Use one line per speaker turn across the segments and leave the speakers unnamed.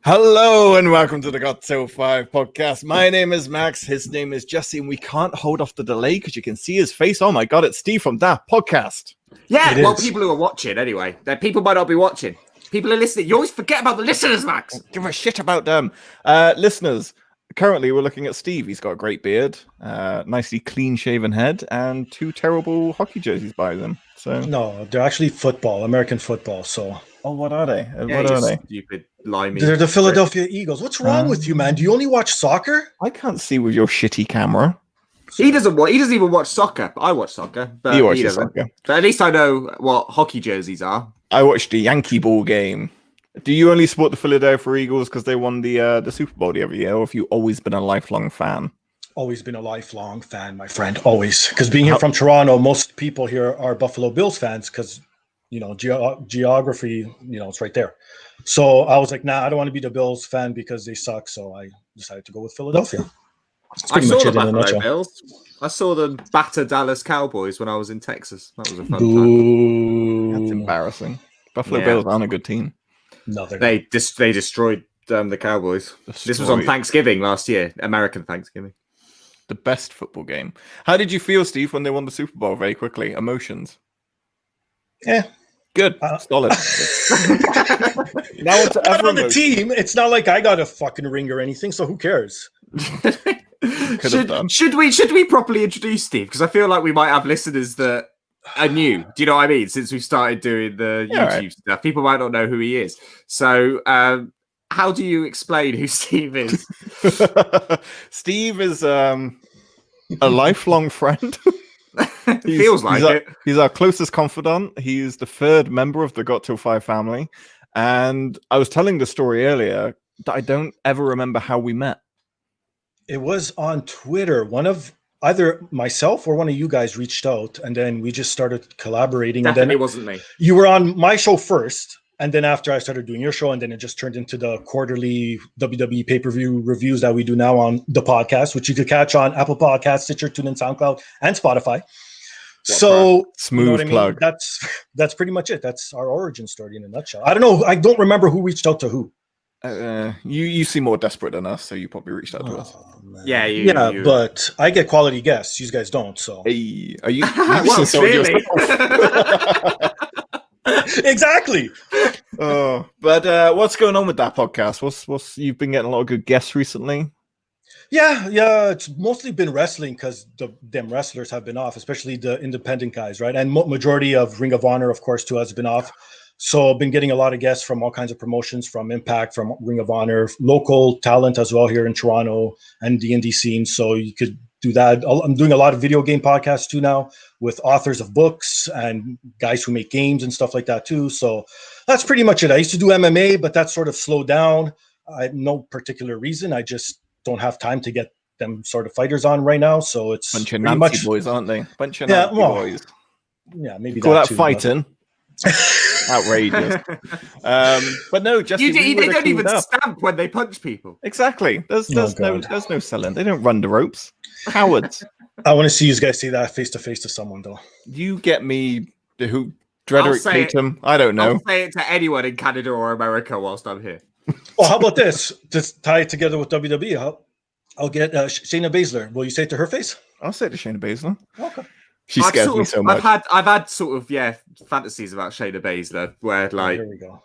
Hello and welcome to the Got So 5 podcast. My name is Max, his name is Jesse, and we can't hold off the delay because you can see his face. Oh my god, it's Steve from that podcast.
Yeah, well, people who are watching anyway. People might not be watching. People are listening. You always forget about the listeners, Max.
Don't give a shit about them. Listeners, currently we're looking at Steve. He's got a great beard, nicely clean-shaven head, and two terrible hockey jerseys by them. So
no, they're actually American football. So
what are they?
What are they? Stupid, limey.
They're the Philadelphia Eagles. What's wrong with you, man? Do you only watch soccer?
I can't see with your shitty camera.
He doesn't even watch soccer. I watch soccer, but
he watches soccer.
But at least I know what hockey jerseys are.
I watched the Yankee ball game. Do you only support the Philadelphia Eagles because they won the Super Bowl every year, or have you always been a lifelong fan?
Always been a lifelong fan, my friend. Always, because being here from Toronto, most people here are Buffalo Bills fans because geography, it's right there. So I was like, nah, I don't want to be the Bills fan because they suck. So I decided to go with Philadelphia.
I saw the Buffalo Bills. I saw them batter Dallas Cowboys when I was in Texas. That was a fun time.
That's embarrassing. Buffalo Bills aren't a good team.
No,
they destroyed the Cowboys. This was on Thanksgiving last year, American Thanksgiving.
The best football game. How did you feel, Steve, when they won the Super Bowl? Very quickly, emotions.
Yeah.
Good. Solid.
Now it's on the team. It's not like I got a fucking ring or anything, so who cares?
Should we properly introduce Steve? Because I feel like we might have listeners that are new. Do you know what I mean? Since we started doing the YouTube stuff, people might not know who he is. So, how do you explain who Steve is?
Steve is a lifelong friend.
Feels like it.
He's our closest confidant. He's the third member of the Got Till 5 family. And I was telling the story earlier that I don't ever remember how we met.
It was on Twitter. One of either myself or one of you guys reached out, and then we just started collaborating.
Definitely
and then
wasn't me.
You were on my show first, and then after I started doing your show, and then it just turned into the quarterly WWE pay-per-view reviews that we do now on the podcast, which you could catch on Apple Podcasts, Stitcher, TuneIn, SoundCloud, and Spotify.
Smooth plug.
That's pretty much it. That's our origin story in a nutshell. I don't know. I don't remember who reached out to who.
You seem more desperate than us, so you probably reached out to us.
Man.
Yeah,
but I get quality guests. You guys don't. So
hey, are you?
Well, clearly.
Exactly.
But what's going on with that podcast? What's you've been getting a lot of good guests recently?
Yeah. It's mostly been wrestling because them wrestlers have been off, especially the independent guys, right? And majority of Ring of Honor, of course, too, has been off. So I've been getting a lot of guests from all kinds of promotions, from Impact, from Ring of Honor, local talent as well here in Toronto and the indie scene. So you could do that. I'm doing a lot of video game podcasts too now with authors of books and guys who make games and stuff like that too. So that's pretty much it. I used to do MMA, but that sort of slowed down. I have no particular reason. I just don't have time to get them sort of fighters on right now. So it's
bunch of Nancy boys, aren't they? Bunch of Nancy boys.
Yeah, maybe
call that fighting. Outrageous. But no, Jesse,
they don't even stamp when they punch people.
Exactly. There's no selling. They don't run the ropes. Cowards.
I want to see you guys say that face to face to someone though.
You get me who Drederick Tatum. I don't know.
I'll say it to anyone in Canada or America whilst I'm here.
Oh, how about this? Just tie it together with WWE. I'll get Shayna Baszler. Will you say it to her face?
I'll say it to Shayna Baszler.
Okay.
She scares me so much.
I've had sort of fantasies about Shayna Baszler where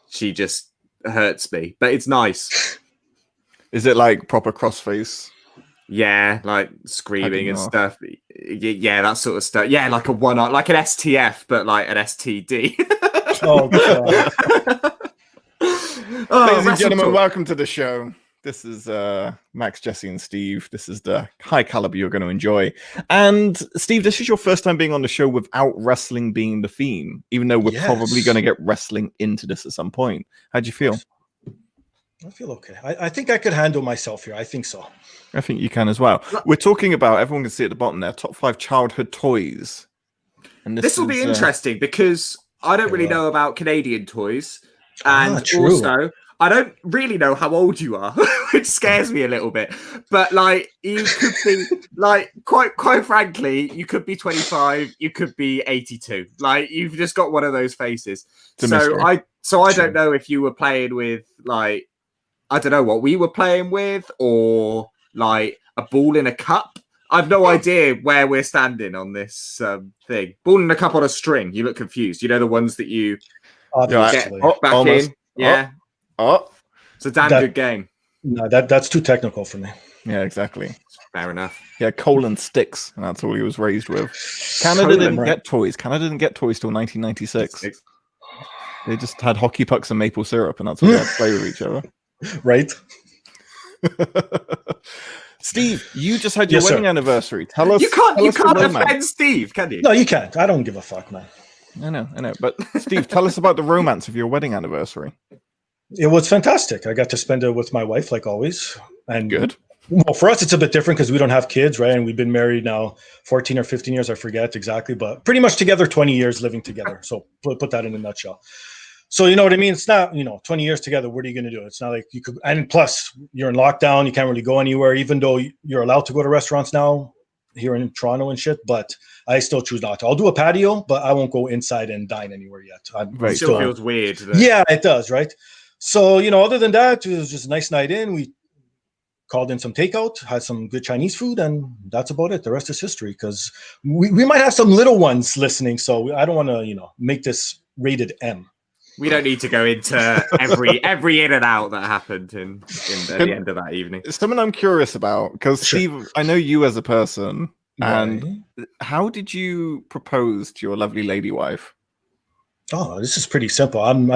she just hurts me, but it's nice.
Is it like proper crossface?
Yeah, like screaming and stuff. Yeah, that sort of stuff. Yeah, like an STF, but like an STD.
Oh god.
Ladies and gentlemen, welcome to the show. This is Max, Jesse, and Steve. This is the high caliber you're going to enjoy. And Steve, this is your first time being on the show without wrestling being the theme, even though we're probably going to get wrestling into this at some point. How'd you feel?
I feel okay. I think I could handle myself here. I think so.
I think you can as well. We're talking about, everyone can see at the bottom there, top 5 childhood toys. And
this will be interesting because I don't really know about Canadian toys. And also, I don't really know how old you are, which scares me a little bit. But like, you could be like, quite frankly, you could be 25, you could be 82. Like, you've just got one of those faces. So I don't know if you were playing with like I don't know what we were playing with, or like a ball in a cup. I've no idea where we're standing on this thing. Ball in a cup on a string. You look confused. You know the ones that you get back almost in? Yeah. It's a damn good game.
No, that's too technical for me.
Yeah, exactly.
Fair enough.
Yeah, coal and sticks, and that's all he was raised with. Canada didn't get toys. Canada didn't get toys till 1996. They just had hockey pucks and maple syrup, and that's what they had to play with each other.
Right.
Steve, you just had your wedding anniversary. Tell us.
You can't defend Steve, can you?
No, you can't. I don't give a fuck, man.
I know. But Steve, tell us about the romance of your wedding anniversary.
It was fantastic. I got to spend it with my wife, like always. And
good.
Well, for us, it's a bit different because we don't have kids, right? And we've been married now 14 or 15 years. I forget exactly, but pretty much together 20 years living together. So put that in a nutshell. So, you know what I mean? It's not, 20 years together. What are you going to do? It's not like you could, and plus you're in lockdown. You can't really go anywhere, even though you're allowed to go to restaurants now here in Toronto and shit. But I still choose not to. I'll do a patio, but I won't go inside and dine anywhere yet.
It still feels weird.
Yeah, it does. Right. So, other than that, it was just a nice night in. We called in some takeout, had some good Chinese food, and that's about it. The rest is history, because we might have some little ones listening. So I don't want to, make this rated M.
We don't need to go into every in and out that happened in the end of that evening.
Something I'm curious about, because Steve, I know you as a person, and how did you propose to your lovely lady wife?
Oh, this is pretty simple. I'm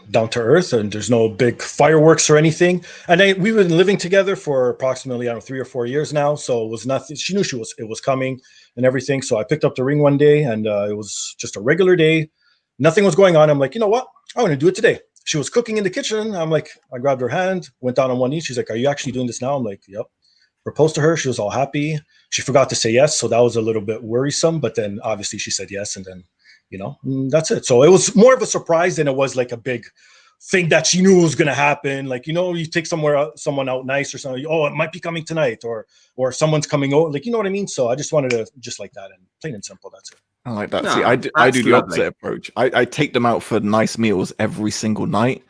down to earth, and there's no big fireworks or anything. And we've been living together for approximately 3 or 4 years now, so it was nothing. She knew it was coming and everything. So I picked up the ring one day, and it was just a regular day. Nothing was going on. I'm like, you know what? I want to do it today. She was cooking in the kitchen. I'm like, I grabbed her hand, went down on one knee. She's like, are you actually doing this now? I'm like, yep. Proposed to her. She was all happy. She forgot to say yes, so that was a little bit worrisome. But then obviously she said yes, and then that's it. So it was more of a surprise than it was like a big thing that she knew was going to happen. Like, you take someone out nice or something. Oh, it might be coming tonight, or someone's coming over. Like, you know what I mean? So I just wanted to just like that, and plain and simple. That's it.
I like that. No, see, I do the opposite approach. I take them out for nice meals every single night,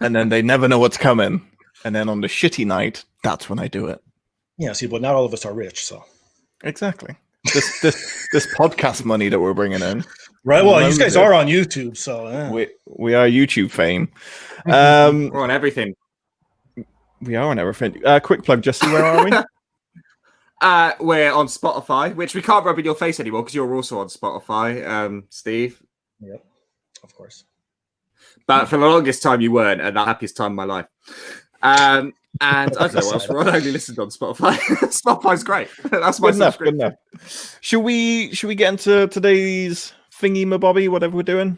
and then they never know what's coming. And then on the shitty night, that's when I do it.
Yeah, see, but not all of us are rich, so
exactly. This podcast money that we're bringing in,
right? Well, you guys are on YouTube, so
we are YouTube fame.
We're on everything.
We are on everything. Quick plug, Jesse. Where are we?
We're on Spotify, which we can't rub in your face anymore because you're also on Spotify, Steve.
Yep, of course.
But for the longest time you weren't, and the happiest time of my life. And I don't know what else. I only listened on Spotify. Spotify's great. That's my
good enough. Should we get into today's thingy mabobby, whatever we're doing?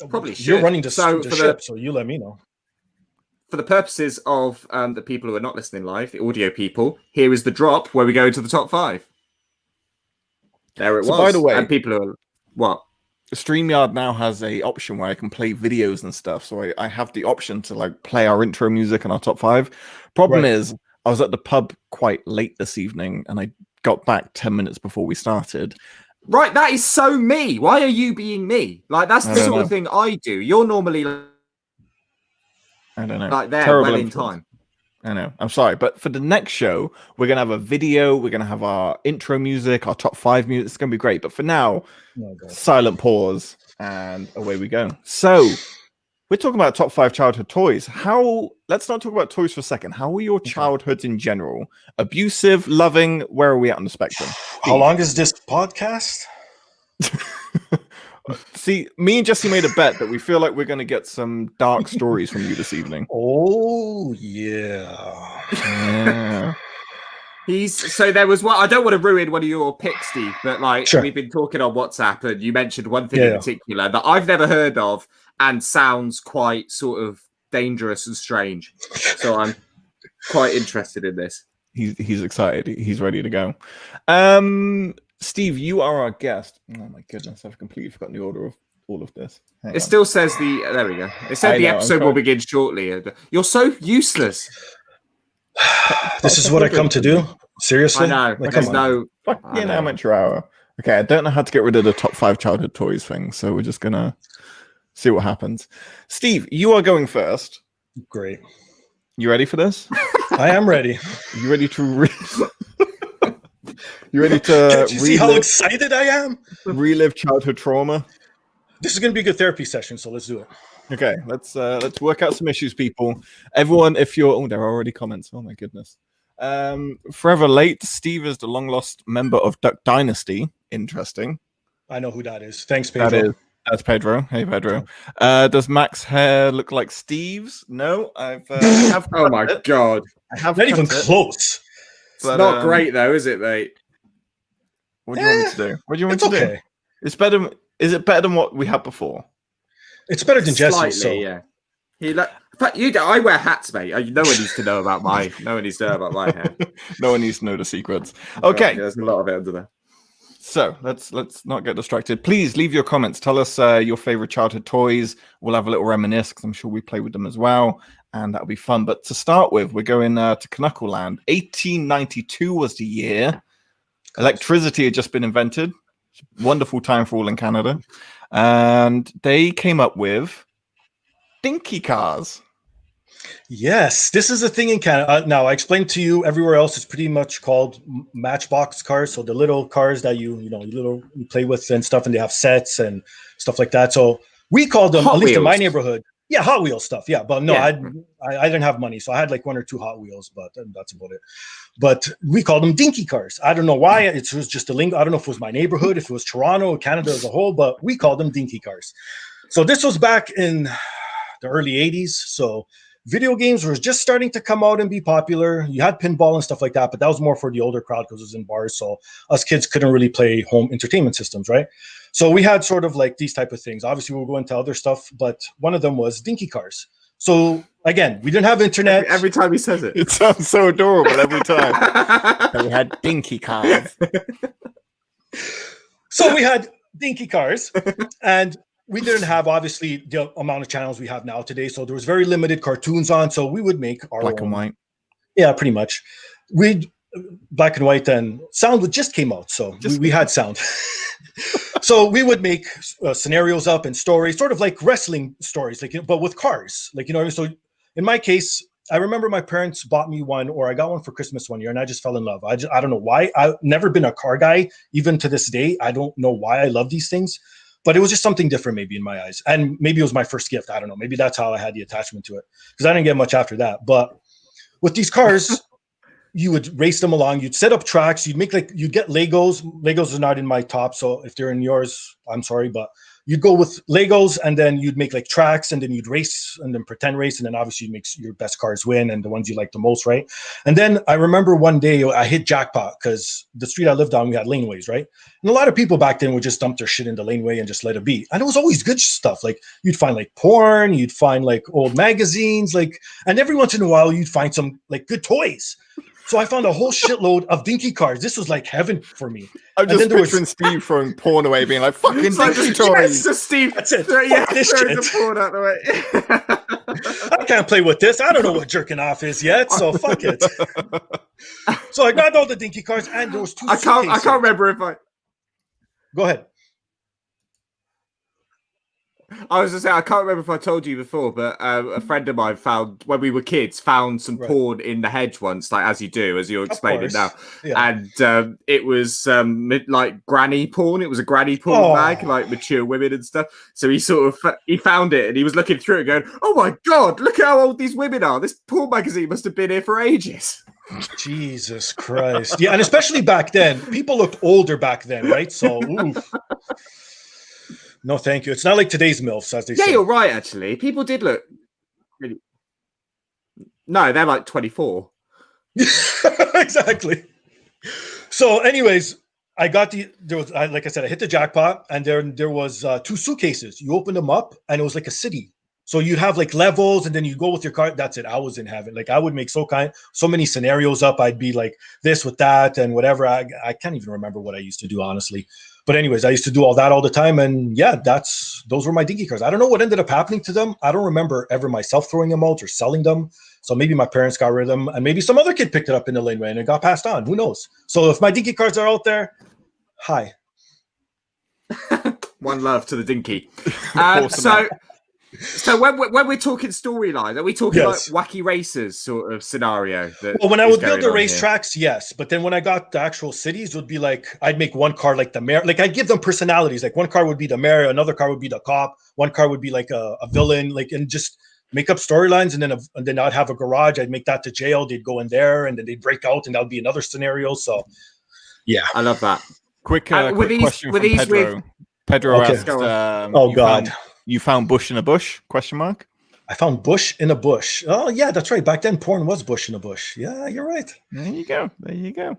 Probably should.
You're running the ship, so you let me know.
For the purposes of the people who are not listening live, the audio people, here is the drop where we go into the top 5. There it was.
By the way,
and people are what?
StreamYard now has a option where I can play videos and stuff. So I have the option to play our intro music and our top 5. Problem is, I was at the pub quite late this evening, and I got back 10 minutes before we started.
Right, that is so me. Why are you being me? That's the sort of thing I do. You're normally
I don't know.
There,
terrible
well in time.
I know. I'm sorry. But for the next show, we're going to have a video. We're going to have our intro music, our top 5 music. It's going to be great. But for now, silent pause, and away we go. So we're talking about top 5 childhood toys. Let's not talk about toys for a second. How were your childhoods in general? Abusive, loving? Where are we at on the spectrum?
How long is this podcast?
See, me and Jesse made a bet that we feel like we're going to get some dark stories from you this evening.
Oh, yeah.
So there was one. I don't want to ruin one of your picks, Steve, but we've been talking on WhatsApp, and you mentioned one thing in particular that I've never heard of and sounds quite sort of dangerous and strange. So I'm quite interested in this.
He's excited. He's ready to go. Steve, you are our guest. Oh my goodness, I've completely forgotten the order of all of this.
It still says there we go. It said the episode will begin shortly. You're so useless.
This is what I come to do? Seriously?
I know. There's no...
Fucking amateur hour. Okay, I don't know how to get rid of the top 5 childhood toys thing, so we're just going to see what happens. Steve, you are going first.
Great.
You ready for this?
I am ready.
You ready to You ready to
Can't you see how excited I am?
Relive childhood trauma?
This is going to be a good therapy session, so let's do it.
Okay, let's work out some issues, people. Everyone, if you're there are already comments. Oh my goodness. Forever late. Steve is the long lost member of Duck Dynasty. Interesting.
I know who that is. Thanks, Pedro.
That's Pedro. Hey, Pedro. Does Mac's hair look like Steve's? No, I have.
Oh my god!
I have not even close.
It's not great though, is it, mate?
What do you want me to do? What do you want me to do? It's better. Is it better than what we had before?
It's better than Jesse. So
yeah. I wear hats, mate. No one needs to know about my. No one needs to know about my hair.
No one needs to know the secrets. Okay,
there's a lot of it under there.
So let's not get distracted. Please leave your comments. Tell us your favorite childhood toys. We'll have a little reminisce because I'm sure we play with them as well, and that'll be fun. But to start with, we're going to Knuckle Land. 1892 was the year. Electricity had just been invented. Wonderful time for all in Canada, and they came up with dinky cars.
Yes, this is a thing in Canada. Now, I explained to you, everywhere else it's pretty much called Matchbox cars. So the little cars that you play with and stuff, and they have sets and stuff like that. So we called them,
Hot
at least
Wheels.
in my neighborhood. Yeah, Hot Wheels stuff. Yeah, but no,
Yeah.
I didn't have money, so I had like 1 or 2 Hot Wheels, but that's about it. But we called them dinky cars. I don't know why. It was just a lingo. I don't know if it was my neighborhood, if it was Toronto, Canada as a whole, but we called them dinky cars. So this was back in the early 80s. So video games were just starting to come out and be popular. You had pinball and stuff like that, but that was more for the older crowd because it was in bars. So us kids couldn't really play home entertainment systems, right? So we had sort of like these type of things. Obviously, we'll go into other stuff, but one of them was dinky cars. So again, we didn't have internet.
Every time he says it.
It sounds so adorable every time. And we had dinky cars.
So we had dinky cars, and we didn't have obviously the amount of channels we have now today. So there was very limited cartoons on. So we would make our
Black
own.
and white.
Yeah, pretty much. Black and white, and sound just came out. So we had sound. So we would make scenarios up and stories, sort of like wrestling stories, like, but with cars, like, you know what I mean? So in my case, I remember my parents bought me one, or I got one for Christmas one year, and I just fell in love. I don't know why. I've never been a car guy, even to this day. I don't know why I love these things, but it was just something different maybe in my eyes. And maybe it was my first gift. I don't know. Maybe that's how I had the attachment to it, because I didn't get much after that. But with these cars, you would race them along. You'd set up tracks. You'd get Legos. Legos is not in my top, so if they're in yours, I'm sorry, but you'd go with Legos, and then you'd make like tracks, and then you'd race, and then pretend race, and then obviously you make your best cars win and the ones you like the most, right? And then I remember one day I hit jackpot because the street I lived on, we had laneways, right? And a lot of people back then would just dump their shit in the laneway and just let it be. And it was always good stuff. Like you'd find like porn, you'd find like old magazines, like, and every once in a while you'd find some like good toys. So I found a whole shitload of dinky cars. This was like heaven for me.
I'm just picturing Steve throwing porn away, being like, fucking dinky toys.
Yes, so Steve,
that's it.
Yeah,
this
throw
shit.
the porn out the way.
I can't play with this. I don't know what jerking off is yet, so fuck it. So I got all the dinky cars, and there was 2
I can't remember if I...
Go ahead.
I was just saying, I can't remember if I told you before, but a friend of mine found, when we were kids, found some porn in the hedge once, like as you do, as you're explaining now. Yeah. And it was like granny porn. It was a granny porn mag, like mature women and stuff. So he found it, and he was looking through it going, oh my God, look how old these women are. This porn magazine must have been here for ages.
Jesus Christ. Yeah, and especially back then, people looked older back then, right? So, oof. No, thank you. It's not like today's MILFs, as they say.
Yeah, you're right, actually. People did look really... No, they're like 24.
Exactly. So anyways, I got like I said, I hit the jackpot, and there was 2 suitcases. You opened them up, and it was like a city. So you'd have like levels, and then you go with your car. That's it. I was in heaven. Like I would make so many scenarios up. I'd be like this with that and whatever. I can't even remember what I used to do, honestly. But anyways, I used to do all that all the time. And yeah, those were my dinky cars. I don't know what ended up happening to them. I don't remember ever myself throwing them out or selling them. So maybe my parents got rid of them, and maybe some other kid picked it up in the laneway and it got passed on. Who knows? So if my dinky cars are out there, hi.
One love to the dinky. So when we're talking storylines, are we talking like Wacky Racers sort of scenario?
Well, when I would build the racetracks, yes. But then when I got the actual cities, it would be like I'd make one car like the mayor. Like I'd give them personalities. Like one car would be the mayor, another car would be the cop, one car would be like a villain. Like and just make up storylines. And then I'd have a garage. I'd make that the jail. They'd go in there, and then they'd break out, and that would be another scenario. So, yeah,
I love that.
Quick question from Pedro. Pedro asked,
"Oh God."
You found Bush in a bush? Question mark.
I found Bush in a bush. Oh yeah, that's right. Back then, porn was Bush in a bush. Yeah, you're right.
There you go. There you go.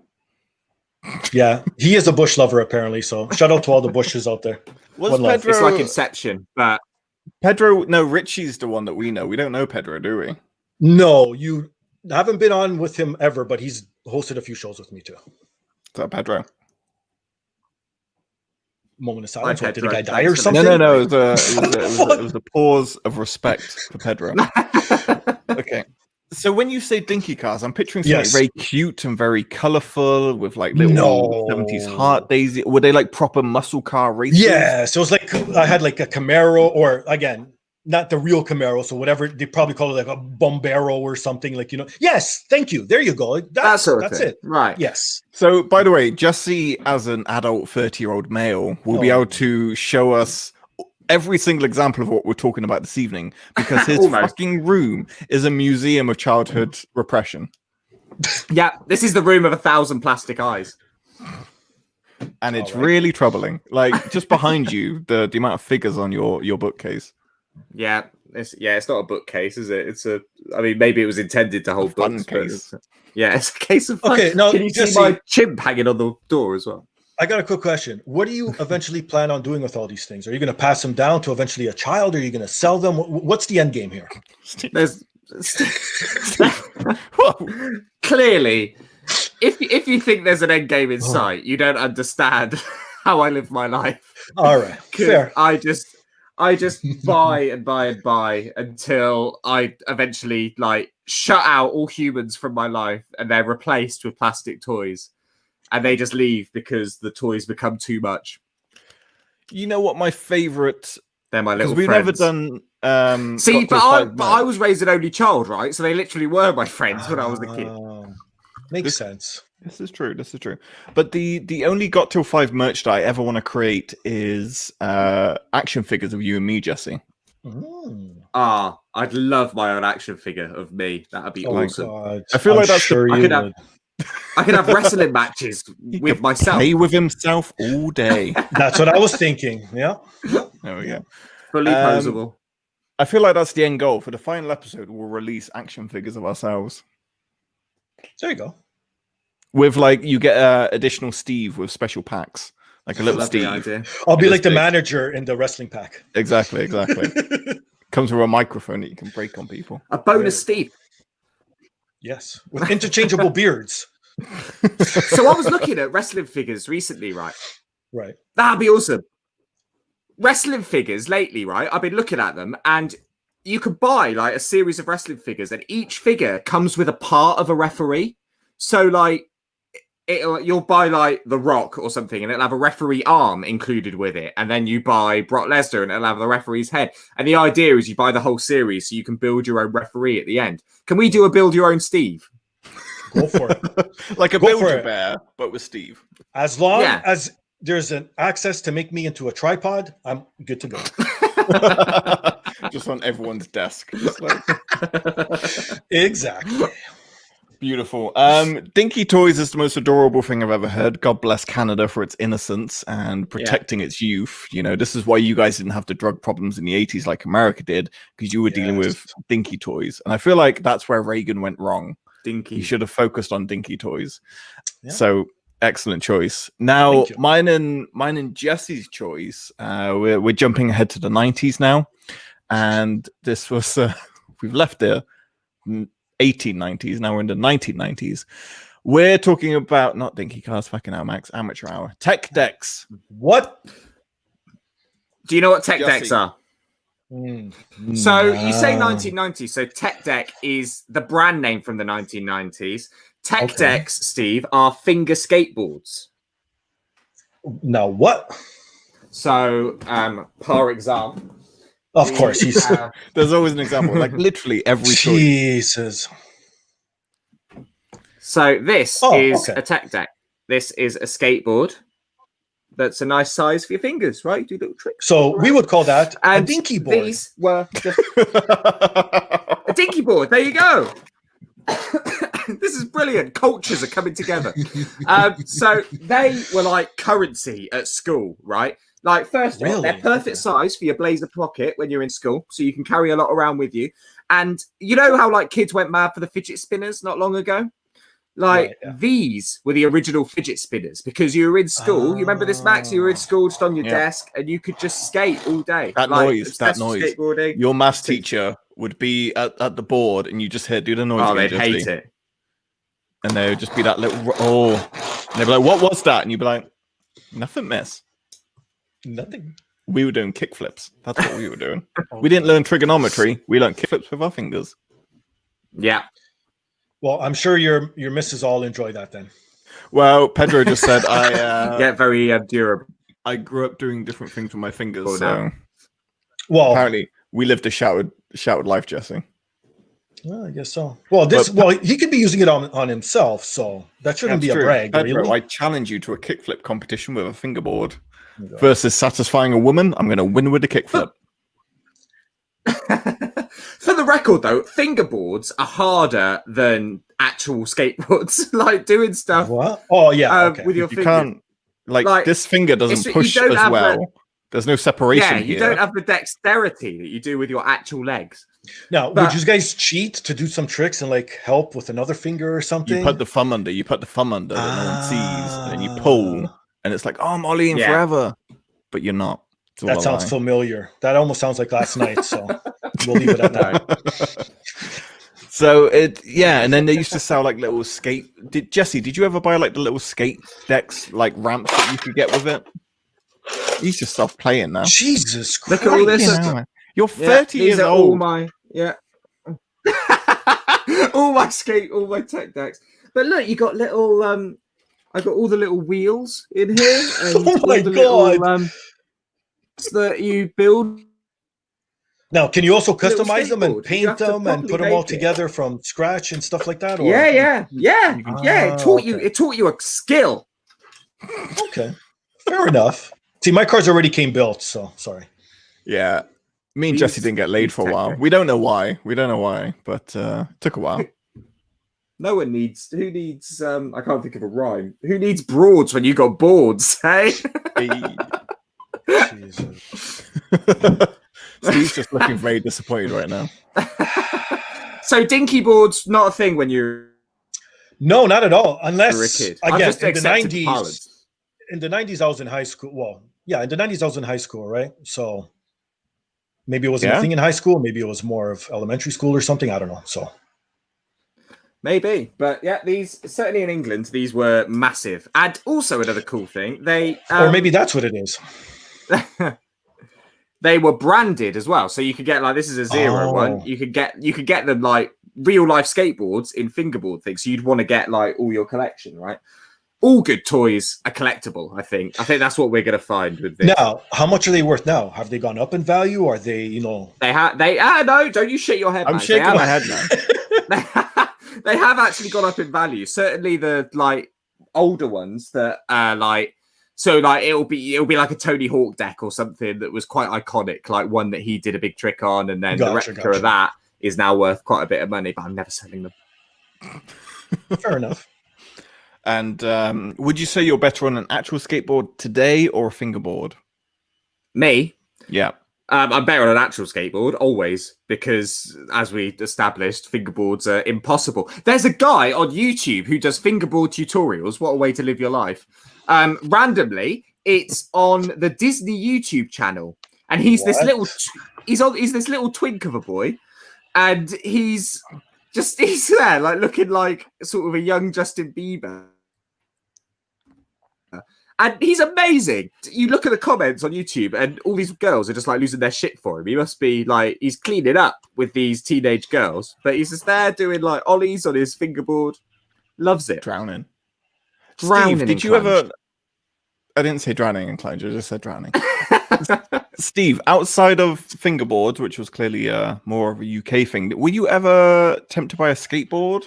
Yeah, he is a bush lover apparently. So shout out to all the bushes out there.
Pedro, it's like Inception, but
Pedro. No, Richie's the one that we know. We don't know Pedro, do we?
No, you haven't been on with him ever, but he's hosted a few shows with me too.
Is that Pedro?
Moment of silence. Did the guy die or something?
No. It was a pause of respect for Pedro. Okay. So when you say dinky cars, I'm picturing something very cute and very colorful with like little 70s heart daisy. Were they like proper muscle car races?
Yeah. So it was like I had like a Camaro, or again, not the real Camaro. So whatever they probably call it, like a Bombero or something, like, you know. Yes, thank you. There you go. That's it.
Right.
Yes.
So by the way, Jesse, as an adult 30-year-old male, will be able to show us every single example of what we're talking about this evening, because his fucking room is a museum of childhood repression.
Yeah, this is the room of 1,000 plastic eyes.
And it's really troubling. Like just behind you, the amount of figures on your bookcase.
Yeah, it's not a bookcase, is it? I mean, maybe it was intended to hold books.
Case.
It's a case of fun.
Okay, now
can you see my chimp hanging on the door as well?
I got a quick question. What do you eventually plan on doing with all these things? Are you going to pass them down to eventually a child? Or are you going to sell them? What's the end game here?
Clearly, if you think there's an end game in sight, you don't understand how I live my life.
All right, fair.
I just buy and buy and buy until I eventually like shut out all humans from my life, and they're replaced with plastic toys, and they just leave because the toys become too much.
You know what my favorite?
They're my little
friends. We've never done.
See, but I was raised an only child, right? So they literally were my friends when I was a kid.
Makes sense.
This is true. But the only Got Till 5 merch that I ever want to create is action figures of you and me, Jesse.
I'd love my own action figure of me. That'd be awesome. God.
I feel like that's
I could have wrestling matches with myself.
Play with himself all day.
That's what I was thinking. Yeah.
There we go.
Fully posable.
I feel like that's the end goal. For the final episode, we'll release action figures of ourselves.
There you go.
With like, you get additional Steve with special packs, like a little Steve.
Idea.
I'll be like the manager in the wrestling pack.
Exactly. Comes with a microphone that you can break on people.
A bonus Steve.
Yes, with interchangeable beards.
So I was looking at wrestling figures recently, right?
Right.
That'd be awesome. Wrestling figures lately, right? I've been looking at them, and you could buy like a series of wrestling figures, and each figure comes with a part of a referee. So like, you'll buy like The Rock or something, and it'll have a referee arm included with it. And then you buy Brock Lesnar, and it'll have the referee's head. And the idea is you buy the whole series so you can build your own referee at the end. Can we do a build your own Steve?
Go for it.
Like a Build-A-Bear, but with Steve.
As long as there's an access to make me into a tripod, I'm good to go.
Just on everyone's desk. Just like...
Exactly.
Beautiful. Dinky Toys is the most adorable thing I've ever heard. God bless Canada for its innocence and protecting its youth. You know, this is why you guys didn't have the drug problems in the 80s like America did, because you were dealing with Dinky Toys. And I feel like that's where Reagan went wrong.
Dinky.
He should have focused on Dinky Toys. Yeah. So excellent choice. Now, mine and Jesse's choice. We're jumping ahead to the 90s now, and this was we've left the 1890s. Now we're in the 1990s. We're talking about not Dinky Cars, fucking hell, Max, amateur hour. Tech decks.
What?
Do you know what tech decks are? So you say 1990s, so Tech Deck is the brand name from the 1990s. Tech Decks, Steve, are finger skateboards.
Now what?
So, for example,
Of course, he's
there's always an example. Like literally every choice.
Jesus.
So this is a tech deck. This is a skateboard. That's a nice size for your fingers, right? Do little tricks.
So we would call that
a
dinky board.
These were just a dinky board. There you go. This is brilliant. Cultures are coming together. So they were like currency at school, right? Like first of all, they're perfect size for your blazer pocket when you're in school, so you can carry a lot around with you. And you know how like kids went mad for the fidget spinners not long ago? Like these were the original fidget spinners because you were in school. You remember this, Max? You were in school, just on your desk, and you could just skate all day.
That noise. Your maths teacher would be at the board, and you just hear do the noise.
Oh, they'd hate it.
And there would just be that little and they'd be like, "What was that?" And you'd be like, "Nothing, miss.
Nothing."
We were doing kickflips. That's what we were doing. We didn't learn trigonometry. We learned kickflips with our fingers.
Yeah.
Well, I'm sure your missus all enjoy that then.
Well, Pedro just said I
very durable.
I grew up doing different things with my fingers.
Oh,
so
no.
Well,
apparently we lived a shouted life, Jesse.
Well, I guess so. Well, he could be using it on himself, so that shouldn't be a brag.
Pedro,
really.
I challenge you to a kickflip competition with a fingerboard versus satisfying a woman. I'm going to win with a kickflip.
For the record, though, fingerboards are harder than actual skateboards. Like doing stuff.
What? Oh yeah,
with your
you
fingers.
Can't like this finger doesn't push as well. There's no separation.
Yeah, you don't have the dexterity that you do with your actual legs.
Now, would you guys cheat to do some tricks and like help with another finger or something?
You put the thumb under. That no one sees, and then you pull, and it's like, oh, I'm ollieing forever, but you're not.
That sounds familiar. That almost sounds like last night. So we'll leave it at that.
So and then they used to sell like little skate. Jesse, did you ever buy like the little skate decks, like ramps that you could get with it? He's just stopped playing now.
Jesus Christ!
Look at all this.
You're 30 years old.
All my tech decks. But look, you got little. I got all the little wheels in here. And
oh my god!
Little, that you build.
Now, can you also customize them and paint them and put them all together from scratch and stuff like that? Or?
Yeah. It taught you a skill.
Okay, fair enough. See, my cards already came built, so sorry.
Yeah, me and Jesse didn't get laid for a while. We don't know why. But took a while.
No one needs. Who needs? I can't think of a rhyme. Who needs broads when you got boards? Hey.
Jesus.
Steve's just looking very disappointed right now.
So dinky boards not a thing when you're
no, not at all. Unless
you're a kid.
Again, in the 90s. In the 90s, I was in high school. Well, yeah, in the 90s, I was in high school, right? So maybe it wasn't a thing in high school. Maybe it was more of elementary school or something. I don't know. So
maybe, but yeah, these certainly in England, these were massive. And also another cool thing, they
or maybe that's what it is.
They were branded as well, so you could get like this is a zero one. You could get them like real life skateboards in fingerboard things. So you'd want to get like all your collection, right? All good toys are collectible. I think that's what we're gonna find with this.
Now, how much are they worth now? Have they gone up in value? Or are they,
no, don't you shit your head.
I'm shaking my head now.
They have actually gone up in value. Certainly the like older ones that are like. So like it'll be like a Tony Hawk deck or something that was quite iconic, like one that he did a big trick on, and then the replica of that is now worth quite a bit of money. But I'm never selling them.
Fair enough.
And would you say you're better on an actual skateboard today or a fingerboard?
Me?
Yeah.
I'm better on an actual skateboard, always, because as we established, fingerboards are impossible. There's a guy on YouTube who does fingerboard tutorials. What a way to live your life. Randomly, it's on the Disney YouTube channel, and he's this little twink of a boy, and he's there like looking like sort of a young Justin Bieber. And he's amazing. You look at the comments on YouTube, and all these girls are just like losing their shit for him. He must be like he's cleaning up with these teenage girls, but he's just there doing like ollies on his fingerboard. Loves it.
Drowning.
Steve,
did you ever? I didn't say drowning in Clyde. I just said drowning. Steve, outside of fingerboards, which was clearly more of a UK thing, were you ever tempted by a skateboard?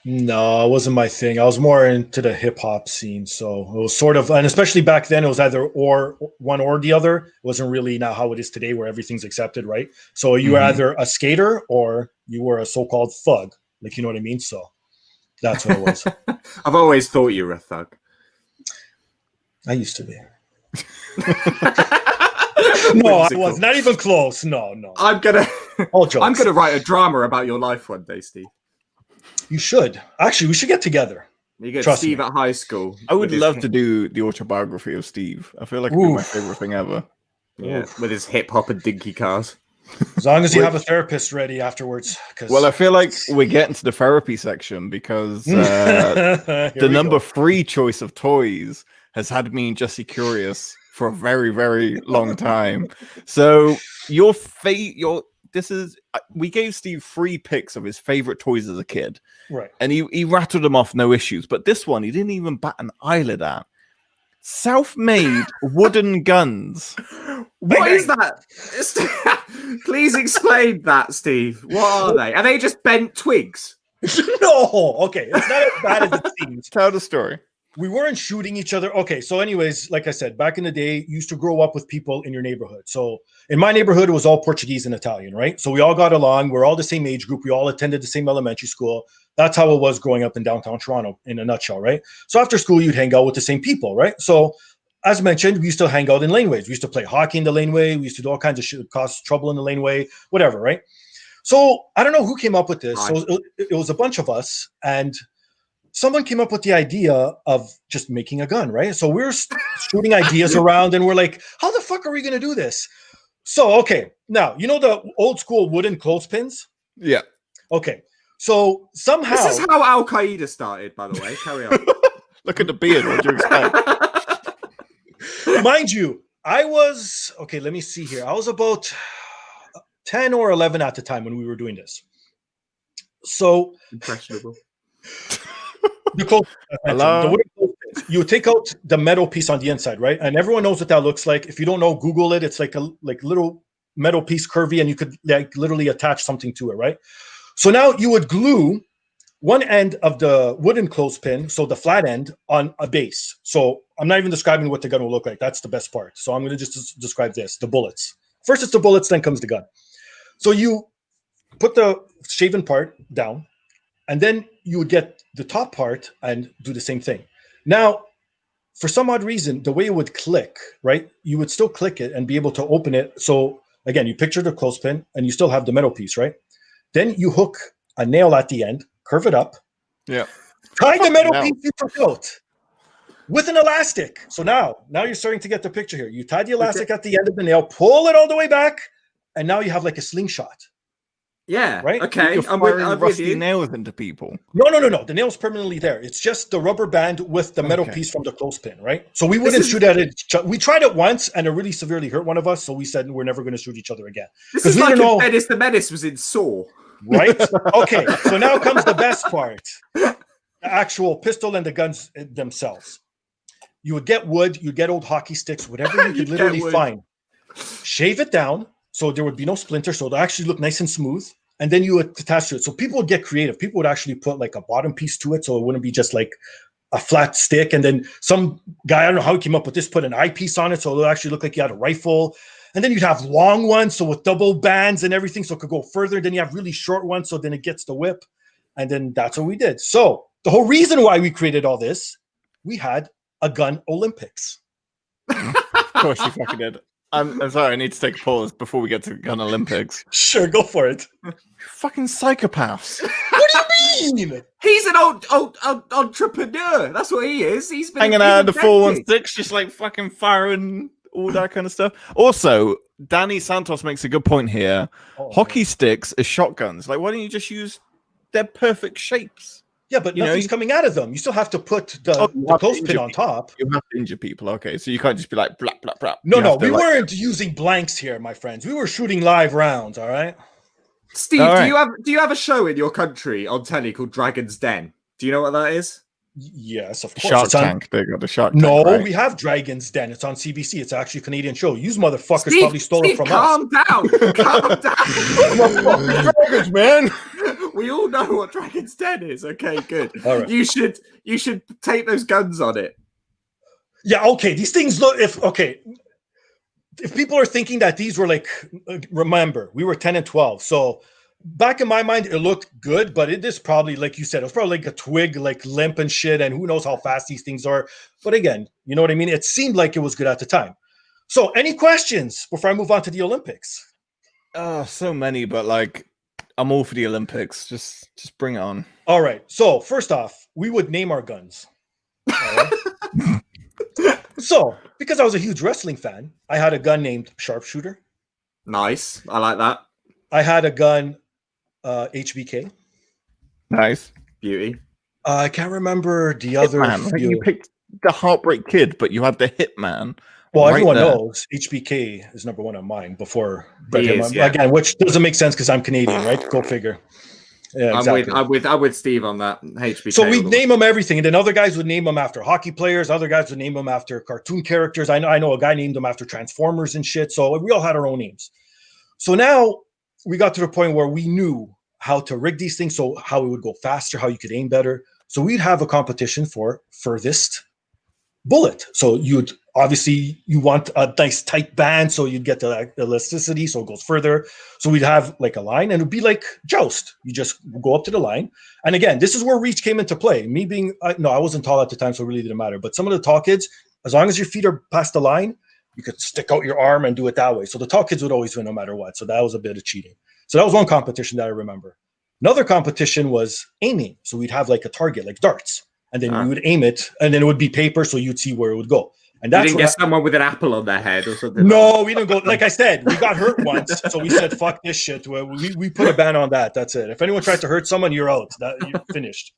No, it wasn't my thing. I was more into the hip hop scene, so it was sort of, and especially back then, it was either or one or the other. It wasn't really now how it is today, where everything's accepted, right? So you were either a skater or you were a so-called thug, like, you know what I mean? So that's what it was.
I've always thought you were a thug.
I used to be. No, I was not even close. No.
I'm gonna write a drama about your life one day, Steve.
You should. Actually, we should get together.
You get
Trust
Steve
me.
at high school.
I would love to do the autobiography of Steve. I feel like it'd be my favorite thing ever.
Yeah, with his hip hop and dinky cars.
As long as you have a therapist ready afterwards.
Well, I feel like we're getting to the therapy section because the number 3 choice of toys has had me and Jesse curious for a very, very long time. So we gave Steve 3 picks of his favorite toys as a kid,
right?
And he rattled them off, no issues. But this one, he didn't even bat an eyelid at. Self-made wooden guns.
What is that? Please explain that, Steve. What are they? Are they just bent twigs?
No. Okay, it's not as bad as it seems.
Tell the story.
We weren't shooting each other. Okay, so anyways, like I said, back in the day, you used to grow up with people in your neighborhood. So in my neighborhood, it was all Portuguese and Italian, right? So we all got along. We're all the same age group. We all attended the same elementary school. That's how it was growing up in downtown Toronto in a nutshell, right? So after school, you'd hang out with the same people, right? So as mentioned, we used to hang out in laneways. We used to play hockey in the laneway. We used to do all kinds of shit, cause trouble in the laneway, whatever, right? So I don't know who came up with this. So it was a bunch of us, and someone came up with the idea of just making a gun, right? So we're shooting ideas around, and we're like, how the fuck are we going to do this? So, okay, now, you know the old school wooden clothespins?
Yeah.
Okay, so somehow...
This is how Al-Qaeda started, by the way. Carry on.
Look at the beard. What do you expect?
Mind you, I was... Okay, let me see here. I was about 10 or 11 at the time when we were doing this. So...
Impressionable.
The wooden clothespins, you take out the metal piece on the inside, right? And everyone knows what that looks like. If you don't know, Google it. It's like a little metal piece, curvy, and you could like literally attach something to it, right? So now you would glue one end of the wooden clothespin, so the flat end, on a base. So I'm not even describing what the gun will look like. That's the best part. So I'm going to just describe this: the bullets. First, it's the bullets, then comes the gun. So you put the shaven part down, and then you would get the top part and do the same thing. Now, for some odd reason, the way it would click, right? You would still click it and be able to open it. So again, you picture the clothespin and you still have the metal piece, right? Then you hook a nail at the end, curve it up.
Yeah.
Tie the metal piece you took out with an elastic. So now you're starting to get the picture here. You tie the elastic at the end of the nail, pull it all the way back, and now you have like a slingshot.
Yeah.
Right.
Okay.
I'm rusty nails into people.
No. The nail's permanently there. It's just the rubber band with the metal piece from the clothespin, right? So we wouldn't shoot at it. We tried it once, and it really severely hurt one of us. So we said we're never going to shoot each other again.
This is like if Menace the Menace was in Saw.
Right. Okay. So now comes the best part: the actual pistol and the guns themselves. You would get wood. You'd get old hockey sticks, whatever you could literally find. Shave it down. So there would be no splinter, so it'll actually look nice and smooth. And then you would attach to it. So people would get creative. People would actually put like a bottom piece to it, so it wouldn't be just like a flat stick. And then some guy, I don't know how he came up with this, put an eyepiece on it, so it'll actually look like you had a rifle. And then you'd have long ones, so with double bands and everything, so it could go further. Then you have really short ones, so then it gets the whip. And then that's what we did. So the whole reason why we created all this, we had a gun Olympics.
Of course you fucking did. I'm sorry, I need to take a pause before we get to Gun Olympics.
Sure, go for it.
Fucking psychopaths.
What do you mean?
He's an old entrepreneur. That's what he is. He's been
hanging out at the 416, just like fucking firing all that kind of stuff. Also, Danny Santos makes a good point here. Hockey sticks as shotguns. Like, why don't you just use their perfect shapes?
Yeah, but nothing's coming out of them. You still have to put the clothespin on top.
You have to injure people. Okay, so you can't just be like, blah, blah, blah.
No, we weren't using blanks here, my friends. We were shooting live rounds, all right?
Steve, all right. Do you have a show in your country on telly called Dragon's Den? Do you know what that is?
Yes, of course.
Shark Tank. They got the Shark Tank.
No,
right?
we have Dragon's Den. It's on CBC. It's actually a Canadian show. You motherfuckers
Steve,
probably stole it from
calm
us.
down. Calm down.
Dragons, man.
We all know what Dragon's Den is. Okay, good.
All right.
You should take those guns on it.
Yeah, okay. These things look if people are thinking that these were like, remember, we were 10 and 12. So back in my mind, it looked good, but it is probably, like you said, it was probably like a twig, like limp and shit, and who knows how fast these things are. But again, you know what I mean? It seemed like it was good at the time. So any questions before I move on to the Olympics?
So many, but like, I'm all for the Olympics. Just bring it on.
All right. So first off, we would name our guns. All right? So, because I was a huge wrestling fan, I had a gun named Sharpshooter.
Nice. I like that.
I had a gun, HBK.
Nice.
Beauty.
I can't remember the other.
Hitman. You picked the Heartbreak Kid, but you had the Hitman.
Well,
right
everyone
there.
knows HBK is number one on mine before Bret
He is,
Hitman.
yeah.
Again, which doesn't make sense because I'm Canadian, right? Go figure. Yeah, exactly.
I'm with Steve on that. HBK.
So we'd name them everything, and then other guys would name them after hockey players. Other guys would name them after cartoon characters. I know a guy named them after Transformers and shit. So we all had our own names. So now we got to the point where we knew how to rig these things, so how it would go faster, how you could aim better. So we'd have a competition for furthest bullet. So you want a nice tight band, so you'd get the elasticity, so it goes further. So we'd have like a line, and it'd be like joust. You just go up to the line. And again, this is where reach came into play. Me being I wasn't tall at the time, so it really didn't matter. But some of the tall kids, as long as your feet are past the line, you could stick out your arm and do it that way. So the tall kids would always win no matter what. So that was a bit of cheating. So that was one competition that I remember. Another competition was aiming. So we'd have like a target, like darts, and then you would aim it, and then it would be paper, so you'd see where it would go. And that's
you didn't get someone with an apple on their head or something.
No, we didn't go. Like I said, we got hurt once, so we said, "Fuck this shit." We put a ban on that. That's it. If anyone tried to hurt someone, you're out. You're finished.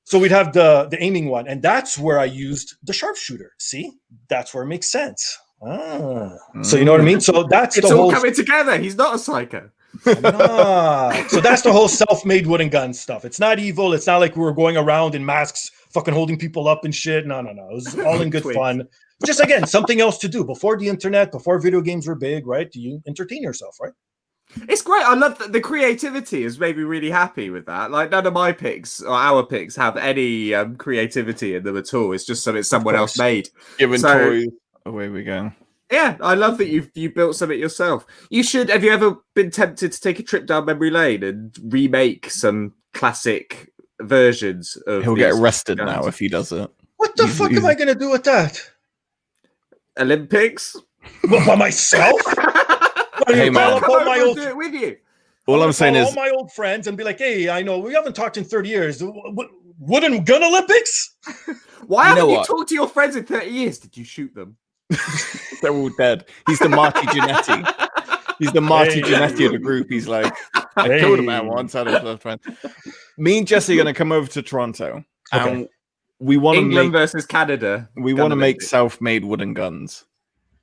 So we'd have the aiming one, and that's where I used the sharpshooter. See, that's where it makes sense. So you know what I mean? So that's
it's
the
all
whole
coming together. He's not a psycho.
So that's the whole self-made wooden gun stuff. It's not evil. It's not like we were going around in masks, fucking holding people up and shit. No. It was all in good fun. Just again, something else to do before the internet, before video games were big, right? Do you entertain yourself, right?
It's great. I love that the creativity has made me really happy with that. Like none of my picks or our picks have any creativity in them at all. It's just something someone else made.
Given toys, away we go.
Yeah, I love that you built something yourself. You should. Have you ever been tempted to take a trip down memory lane and remake some classic versions of?
He'll get arrested now if he does it.
What the fuck am I going to do with that?
Olympics?
What, by myself?
Hey man,
I'll do it with you.
All I'm saying is,
all my old friends and be like, "Hey, I know we haven't talked in 30 years. Wooden gun Olympics?
Why haven't you talked to your friends in 30 years? Did you shoot them?
They're all dead. He's the Marty Jannetty. He's the Marty Jannetty of the group. He's like, I killed a man once out of a friend. Me and Jesse are going to come over to Toronto, and we want to
England versus Canada.
We want to make self-made wooden guns.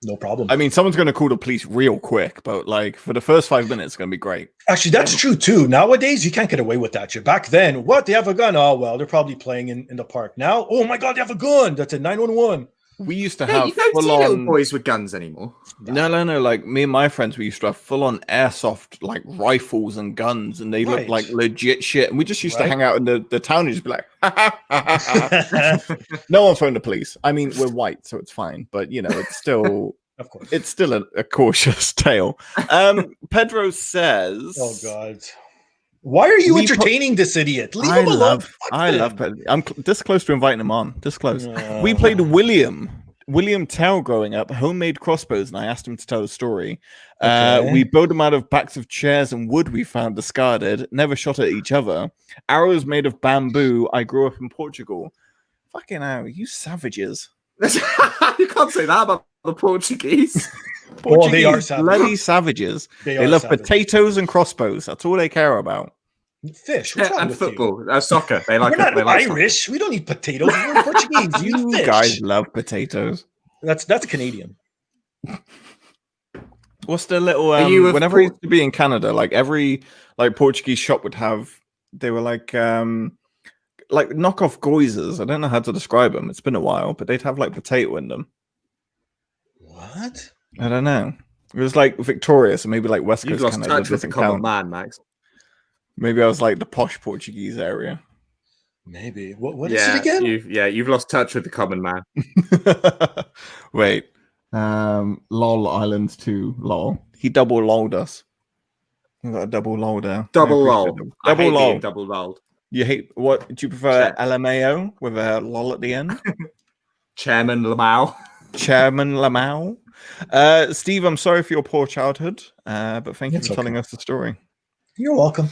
No problem.
I mean, someone's going to call the police real quick, but like for the first 5 minutes, it's going to be great.
Actually, that's true too. Nowadays, you can't get away with that shit. Back then, what? They have a gun? Oh, well, they're probably playing in the park. Now, oh my God, they have a gun. That's a 911.
We used to have
you don't see little boys with guns anymore.
No. Like me and my friends, we used to have full-on airsoft like rifles and guns, and they looked like legit shit. And we just used to hang out in the town and just be like, no one phoned the police. I mean, we're white, so it's fine, but you know, it's still,
of course,
it's still a cautious tale. Pedro says,
"Oh God." Why are you entertaining this idiot? Leave him alone.
I love Pedro. I'm this close to inviting him on. This close. We played William Tell growing up, homemade crossbows, and I asked him to tell the story. We built them out of backs of chairs and wood we found discarded, never shot at each other. Arrows made of bamboo. I grew up in Portugal. Fucking hell, you savages.
You can't say that about the Portuguese.
Portuguese,
they are savages.
bloody savages. They love potatoes and crossbows. That's all they care about.
Fish. What's wrong
and
with
football. Soccer. They like.
We're not
Irish.
Soccer. We don't eat potatoes. We're Portuguese.
You guys love potatoes.
That's Canadian.
What's the little? Whenever I used to be in Canada, like every Portuguese shop would have. They were like like knockoff Goizers. I don't know how to describe them. It's been a while, but they'd have like potato in them.
What?
I don't know. It was like Victoria, so maybe like West
You've
Coast
lost
Canada
touch with the
doesn't
common
count.
man, Max.
Maybe I was like the posh Portuguese area.
Maybe. What is it again?
You've lost touch with the common man.
Wait. LOL Islands 2. LOL. He double lolled us. We got a double lol there.
Double lol. I
Double
hate
lol.
being double lolled.
You hate what? Do you prefer
Check.
LMAO with a lol at the end?
Chairman Lamau.
Chairman Lamau. Steve, I'm sorry for your poor childhood, but thank you for telling us the story.
You're welcome.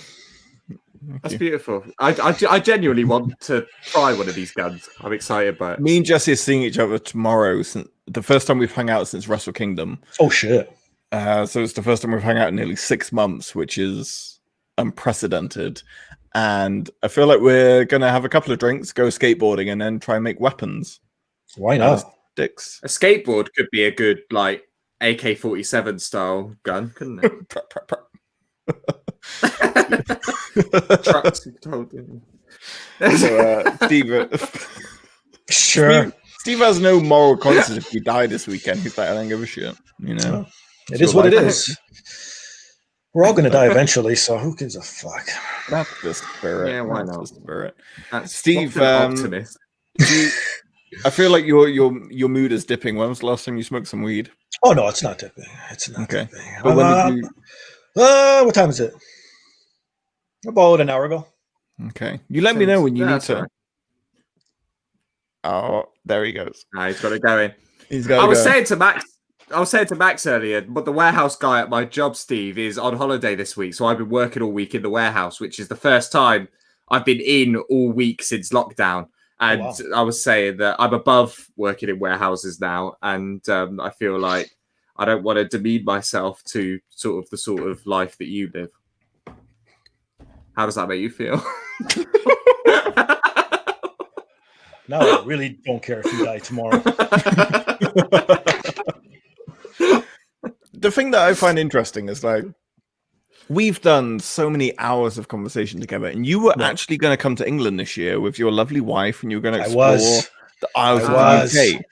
That's beautiful. I genuinely want to try one of these guns. I'm excited by it.
Me and Jesse are seeing each other tomorrow. Since the first time we've hung out since Wrestle Kingdom.
Oh shit!
So it's the first time we've hung out in nearly 6 months, which is unprecedented. And I feel like we're gonna have a couple of drinks, go skateboarding, and then try and make weapons.
Why not?
Dicks.
A skateboard could be a good like AK-47 style gun, couldn't it? Trucks.
So, Steve,
Sure.
Steve has no moral conscience if we die this weekend. He's like, I don't give a shit. You know,
it is what it is. We're all going to die eventually, so who gives a fuck?
That's the spirit.
Yeah, why
That's
not?
the spirit.
That's
Steve,
optimist.
I feel like your mood is dipping. When was the last time you smoked some weed?
Oh no, it's not dipping. It's not dipping.
But when did you?
What time is it? About an hour ago.
Okay, you let me know when you need to.
Right.
Oh, there he goes.
Nah, he's got it going.
He's got.
I was saying to Max earlier, but the warehouse guy at my job, Steve, is on holiday this week, so I've been working all week in the warehouse, which is the first time I've been in all week since lockdown. And I was saying that I'm above working in warehouses now, and I feel like I don't want to demean myself to the sort of life that you live. How does that make you feel?
No, I really don't care if you die tomorrow.
The thing that I find interesting is like we've done so many hours of conversation together, and you were actually going to come to England this year with your lovely wife, and you were going to explore the Isles of the UK.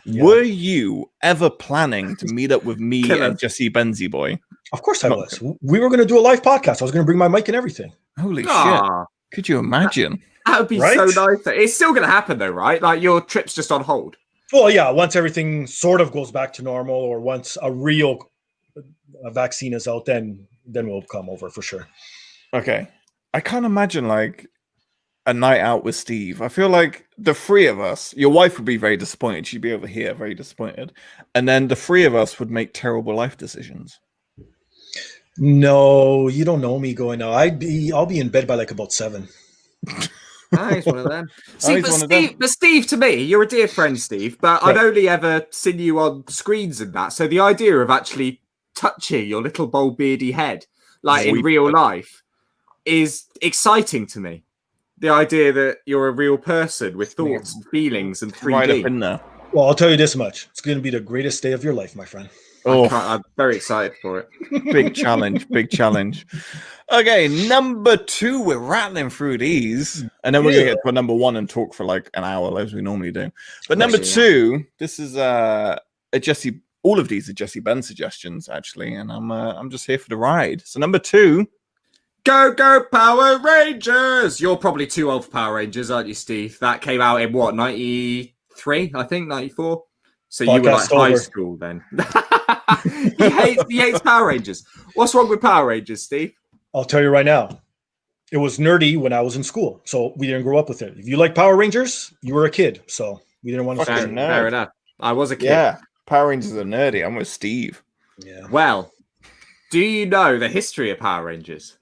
Yeah. Were you ever planning to meet up with me and Jesse Benzie Boy?
Of course I was. We were going to do a live podcast. I was going to bring my mic and everything.
Holy shit. Could you imagine?
That would be so nice. It's still going to happen though, right? Like your trip's just on hold.
Well, yeah. Once everything sort of goes back to normal, or once a real vaccine is out, then we'll come over for sure.
Okay. I can't imagine like a night out with Steve. I feel like the three of us, your wife would be very disappointed. She'd be over here very disappointed. And then the three of us would make terrible life decisions.
No, you don't know me going now. I'll be in bed by like about 7.
He's one of them. But Steve, to me, you're a dear friend, Steve, but I've only ever seen you on screens and that. So the idea of actually touching your little bold beardy head, like in real life, is exciting to me. The idea that you're a real person with thoughts and feelings and 3D.
Right up in there.
Well, I'll tell you this much. It's going to be the greatest day of your life, my friend.
I'm very excited for it.
Big challenge. Big challenge. Okay, number 2. We're rattling through these. And then we're going to get to number 1 and talk for like an hour, as we normally do. But number 2, this is a Jesse. All of these are Jesse Ben suggestions, actually. And I'm just here for the ride. So number 2.
Go Power Rangers! You're probably too old for Power Rangers, aren't you, Steve? That came out in what, 93? I think 94. So you were like high school then. He hates Power Rangers. What's wrong with Power Rangers, Steve?
I'll tell you right now. It was nerdy when I was in school, so we didn't grow up with it. If you like Power Rangers, you were a kid, so we didn't want to.
Fair enough. I was a kid.
Yeah, Power Rangers are nerdy. I'm with Steve.
Yeah.
Well, do you know the history of Power Rangers?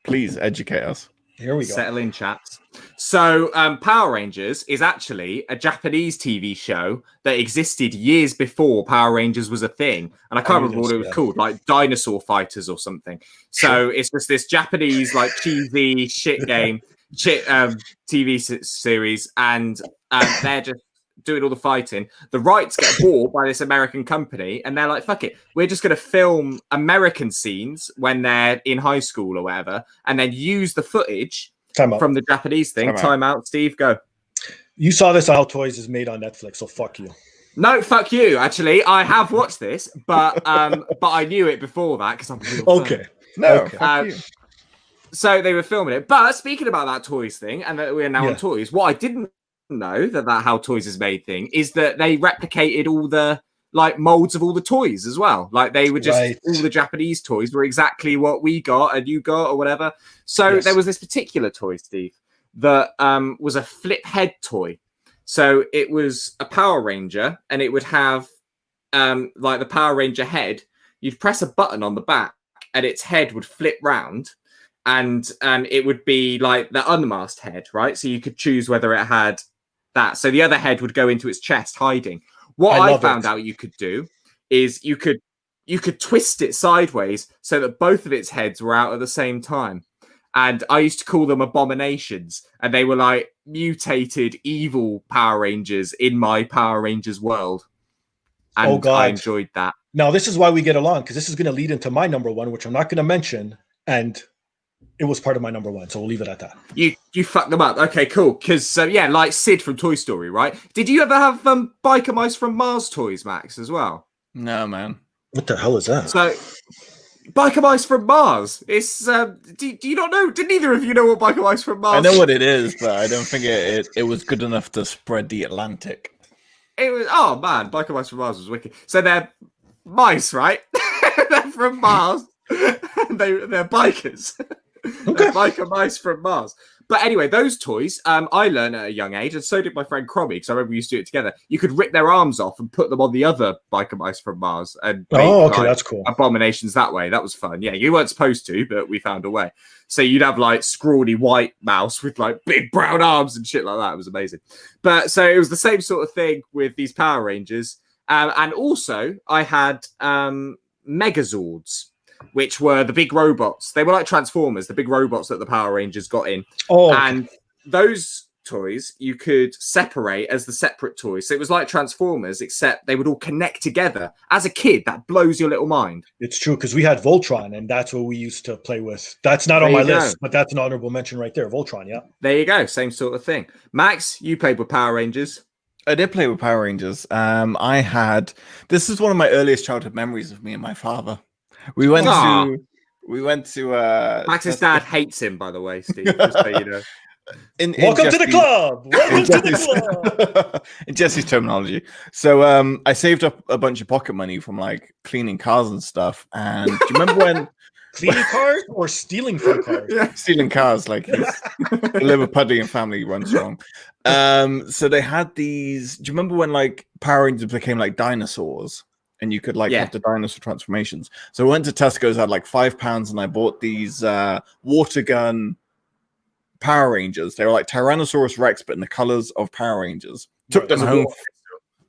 Please educate us.
Here we go.
Settle in, chaps. So, Power Rangers is actually a Japanese TV show that existed years before Power Rangers was a thing. And I can't remember what it was called, like Dinosaur Fighters or something. So it's just this Japanese, like cheesy shit game, TV series, and they're just doing all the fighting. The rights get bought by this American company, and they're like, fuck it, we're just going to film American scenes when they're in high school or whatever, and then use the footage from the Japanese thing. Time out, Steve, go.
You saw this on How Toys is Made on Netflix, so fuck you.
No, fuck you. Actually, I have watched this, but I knew it before that because I'm a real
okay.
No, fuck you.
So they were filming it. But speaking about that toys thing, and that we're now on toys, what I didn't know that How Toys is Made thing is that they replicated all the like molds of all the toys as well. Like they were just all the Japanese toys were exactly what we got and you got or whatever. So there was this particular toy, Steve, that was a flip head toy. So it was a Power Ranger, and it would have like the Power Ranger head. You'd press a button on the back, and its head would flip round, and it would be like the unmasked head, right? So you could choose whether it had that. So the other head would go into its chest, hiding. What I found out you could do is you could twist it sideways so that both of its heads were out at the same time. And I used to call them abominations, and they were like mutated evil Power Rangers in my Power Rangers world. And I enjoyed that.
Now, this is why we get along, because this is going to lead into my number one, which I'm not going to mention. And it was part of my number one, so we'll leave it at that.
You fucked them up. Okay, cool. Because, like Sid from Toy Story, right? Did you ever have Biker Mice from Mars toys, Max, as well?
No, man.
What the hell is that?
So... Biker Mice from Mars. It's do you not know? Did neither of you know what Biker Mice from Mars?
I know what it is, but I don't think it was good enough to spread the Atlantic.
It was Biker Mice from Mars was wicked. So they're mice, right? They're from Mars. they're bikers. Okay. They're biker mice from Mars. But anyway, those toys, I learned at a young age, and so did my friend Cromie, because I remember we used to do it together. You could rip their arms off and put them on the other biker mice from Mars. And make,
that's cool.
Abominations that way. That was fun. Yeah, you weren't supposed to, but we found a way. So you'd have like scrawny white mouse with like big brown arms and shit like that. It was amazing. But so it was the same sort of thing with these Power Rangers. And also I had Megazords, which were the big robots. They were like Transformers, the big robots that the Power Rangers got in. And those toys you could separate as the separate toys. So it was like Transformers, except they would all connect together. As a kid, that blows your little mind.
It's true, because we had Voltron, and that's what we used to play with. That's not on my list, but that's an honorable mention right there. Voltron, yeah.
There you go. Same sort of thing. Max, you played with Power Rangers.
I did play with Power Rangers. This is one of my earliest childhood memories of me and my father. We went to
Max's dad hates him, by the way, Steve, just so you know.
Welcome to the club. Welcome to the club.
In Jesse's terminology. So I saved up a bunch of pocket money from like cleaning cars and stuff. And do you remember when
cleaning cars or stealing from cars?
Yeah, stealing cars, like the Liverpudlian family runs strong. So they had these. Do you remember when like Power Rangers became like dinosaurs? And you could like have the dinosaur transformations. So I went to Tesco's, I had like £5, and I bought these water gun Power Rangers. They were like Tyrannosaurus Rex, but in the colors of Power Rangers. Took them home.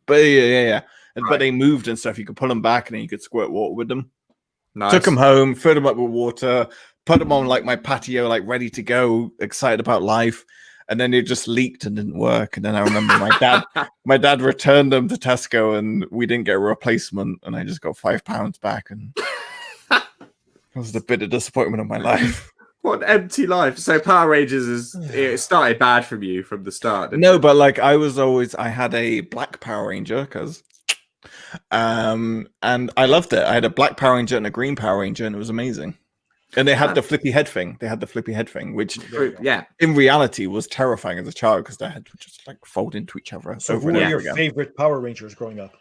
But yeah. But they moved and stuff. You could pull them back, and then you could squirt water with them. Nice. Took them home, filled them up with water, put them on like my patio, like ready to go, excited about life. And then it just leaked and didn't work. And then I remember my dad returned them to Tesco, and we didn't get a replacement. And I just got £5 back, and it was the bitter disappointment of my life.
What an empty life. So Power Rangers it started bad from you from the start.
No, but like I had a black Power Ranger and I loved it. I had a black Power Ranger and a green Power Ranger, and it was amazing. And they had the flippy head thing. Which in reality was terrifying as a child, because their heads would just like fold into each other.
So who were your favorite Power Rangers growing up?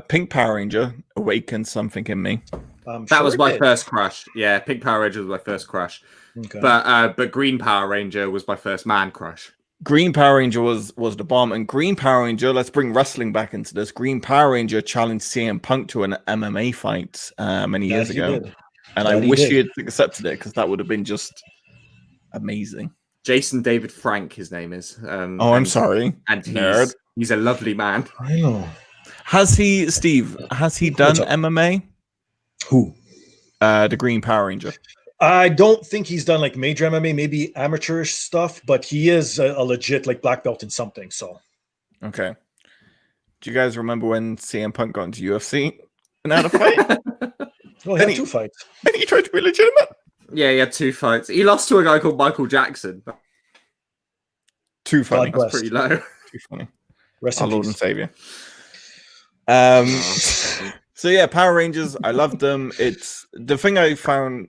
Pink Power Ranger awakened something in me.
That was my first crush. Yeah, Pink Power Ranger was my first crush. Okay. But Green Power Ranger was my first man crush.
Green Power Ranger was the bomb. And Green Power Ranger, let's bring wrestling back into this. Green Power Ranger challenged CM Punk to an MMA fight many years ago. And I wish he had accepted it, because that would have been just amazing.
Jason David Frank, his name is.
I'm sorry.
And he's a lovely man.
I know.
Has he done MMA?
Who?
The Green Power Ranger.
I don't think he's done like major MMA, maybe amateurish stuff, but he is a legit like black belt in something. So,
okay. Do you guys remember when CM Punk got into UFC and had a fight?
Well, he had 2 fights.
And he tried to be legitimate.
Yeah, he had 2 fights. He lost to a guy called Michael Jackson.
Too funny.
That's pretty low.
Too funny.
Rest
Our
in
Lord
peace.
and Savior. So yeah, Power Rangers, I loved them. It's the thing I find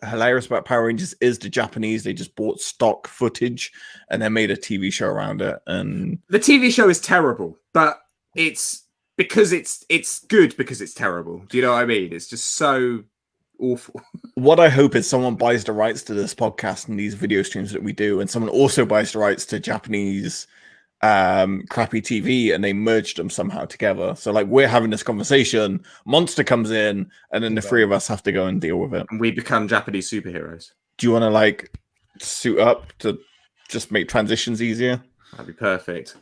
hilarious about Power Rangers is the Japanese. They just bought stock footage and then made a TV show around it. And
the TV show is terrible, but it's because it's good because it's terrible. Do you know what I mean? It's just so awful.
What I hope is someone buys the rights to this podcast and these video streams that we do, and someone also buys the rights to Japanese crappy TV, and they merged them somehow together. So like we're having this conversation, Monster comes in, and then the three of us have to go and deal with it.
And we become Japanese superheroes.
Do you want to like suit up to just make transitions easier?
That'd be perfect.